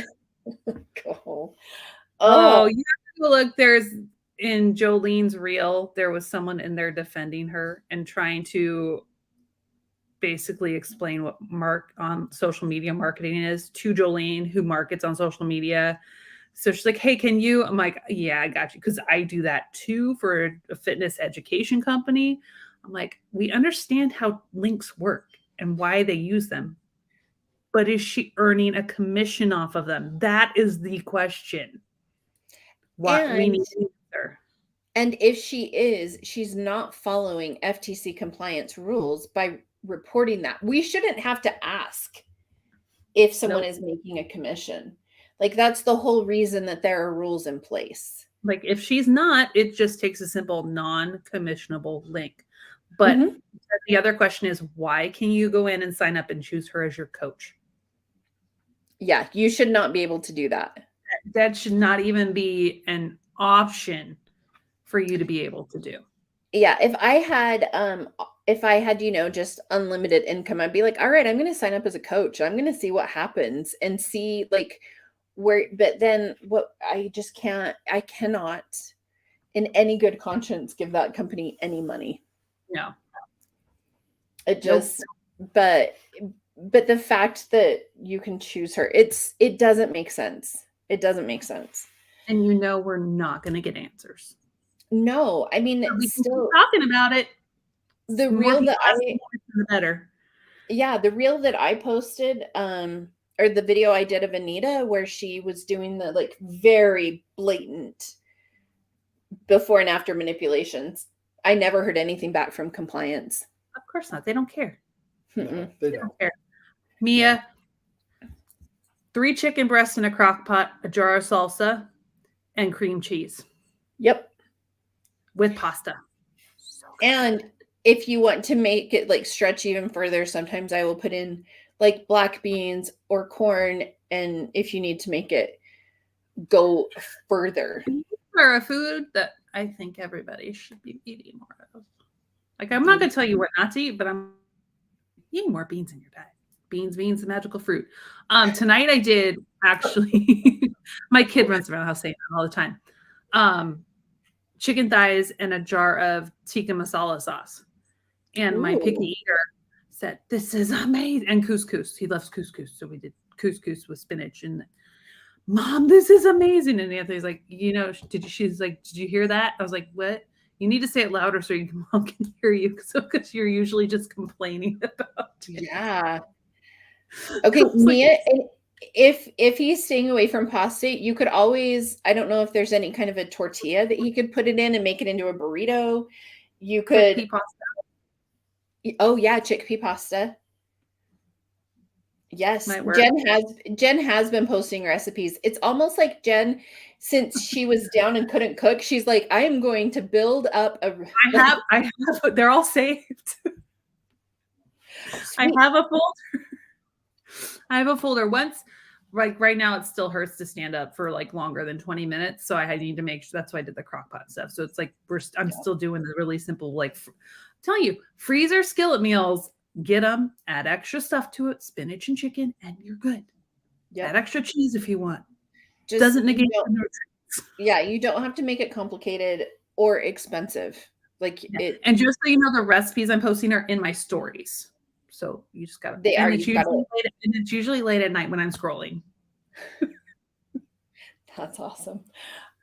Oh, you have to go look. There's in Jolene's reel, there was someone in there defending her and trying to basically explain what on social media marketing is to Jolene, who markets on social media. So she's like, hey, can you? I'm like, yeah, I got you. Because I do that too for a fitness education company. I'm like, we understand how links work and why they use them. But is she earning a commission off of them? That is the question. What we need to answer. And if she is, she's not following FTC compliance rules by reporting that. We shouldn't have to ask if someone is making a commission. Like, that's the whole reason that there are rules in place. Like, if she's not, it just takes a simple non-commissionable link. But the other question is, why can you go in and sign up and choose her as your coach? Yeah, you should not be able to do that. That should not even be an option for you to be able to do. Yeah, if I had, you know, just unlimited income, I'd be like, all right, I'm going to sign up as a coach. I'm going to see what happens and see like where, but then what I cannot in any good conscience give that company any money. No. It just, but the fact that you can choose her, it doesn't make sense. It doesn't make sense. And you know, we're not going to get answers. No, I mean, we still talking about it. The reel that the better. Yeah, the reel that I posted, or the video I did of Anita, where she was doing the like very blatant before and after manipulations. I never heard anything back from compliance. Of course not. They don't care. No, they don't care. Mia, 3 chicken breasts in a crock pot, a jar of salsa, and cream cheese. Yep. With pasta. And if you want to make it like stretch even further, sometimes I will put in like black beans or corn. And if you need to make it go further. Are a food that I think everybody should be eating more of. Like, I'm not going to tell you what not to eat, but I'm eating more beans in your diet. Beans, the magical fruit. Tonight I did actually, my kid runs around the house saying that all the time. Chicken thighs and a jar of tikka masala sauce. And my picky eater said, this is amazing. And couscous. He loves couscous. So we did couscous with spinach. And Mom, this is amazing. And Anthony's like, you know, she's like, did you hear that? I was like, what? You need to say it louder so Mom can hear you. Because you're usually just complaining about it. Yeah. Okay, Mia, if he's staying away from pasta, you could always, I don't know if there's any kind of a tortilla that he could put it in and make it into a burrito. You could. Chickpea pasta. Oh yeah, chickpea pasta. Yes, Jen has been posting recipes. It's almost like Jen, since she was down and couldn't cook, she's like, I am going to build up a. I have. They're all saved. I have a folder. I have a folder. Once, like right now, it still hurts to stand up for like longer than 20 minutes. So I need to make sure. That's why I did the crock pot stuff. So it's like I'm still doing the really simple, like I'm telling you, freezer skillet meals. Get them, add extra stuff to it, spinach and chicken, and you're good. Yep. Add extra cheese if you want. Just Doesn't you negate don't- the nutrients. yeah, you don't have to make it complicated or expensive. Like it, And just so you know, the recipes I'm posting are in my stories. So you just gotta. They are, It's you've gotta- it's usually late at night when I'm scrolling. that's awesome.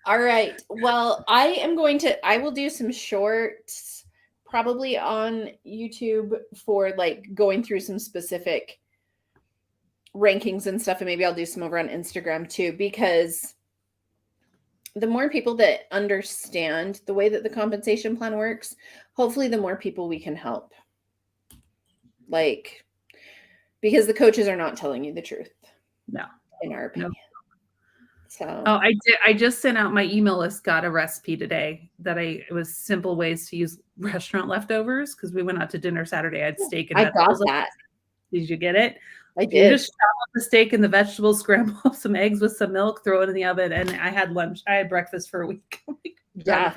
All right. Well, I will do some shorts probably on YouTube for like going through some specific rankings and stuff. And maybe I'll do some over on Instagram too, because the more people that understand the way that the compensation plan works, hopefully the more people we can help. Like, because the coaches are not telling you the truth. No. In our opinion. So Oh, I did. I just sent out my email list, got a recipe today it was simple ways to use restaurant leftovers because we went out to dinner Saturday. I had steak and I got vegetables. that. Did you get it? I You did. just chop up the steak and the vegetables, scramble up some eggs with some milk, throw it in the oven, and I had lunch. I had breakfast for a week. Yeah.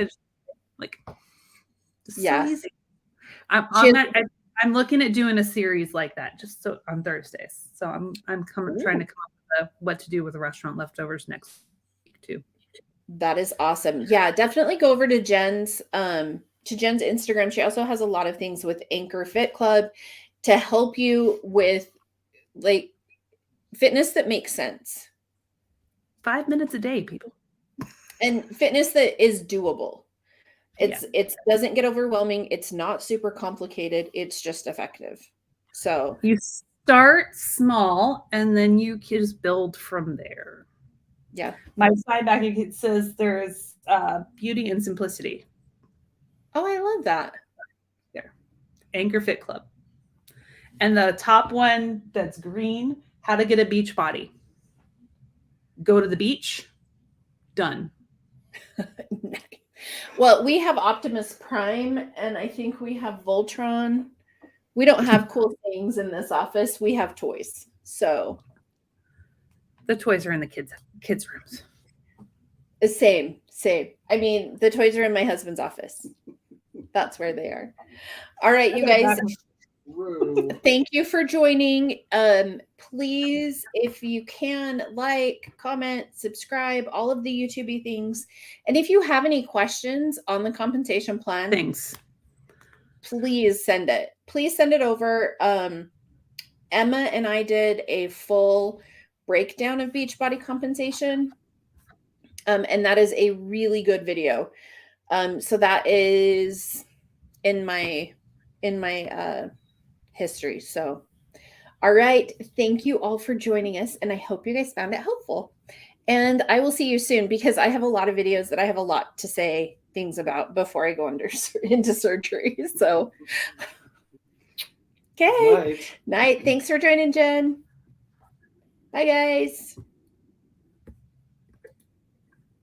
Like, so Yeah. easy. I'm looking at doing a series like that just so on Thursdays. So I'm trying to come up with what to do with the restaurant leftovers next week too. That is awesome. Yeah, definitely go over to Jen's Instagram. She also has a lot of things with Anchor Fit Club to help you with like fitness that makes sense. 5 minutes a day, people. And fitness that is doable. It doesn't get overwhelming. It's not super complicated. It's just effective. So you start small and then you can just build from there. Yeah. My side back, it says there's beauty and simplicity. Oh, I love that. There. Anchor Fit Club. And the top one that's green, how to get a beach body. Go to the beach. Done. Well, we have Optimus Prime and I think we have Voltron. We don't have cool things in this office. We have toys. So the toys are in the kids' rooms. Same. I mean, the toys are in my husband's office. That's where they are. All right, you guys. Thank you for joining. Please, if you can, like, comment, subscribe, all of the YouTube-y things. And if you have any questions on the compensation plan, please send it. Please send it over. Emma and I did a full breakdown of Beachbody compensation. And that is a really good video. So that is in my history. So, all right. Thank you all for joining us. And I hope you guys found it helpful. And I will see you soon because I have a lot of videos that I have a lot to say things about before I go into surgery. So, okay. Night. Thanks for joining, Jen. Bye, guys.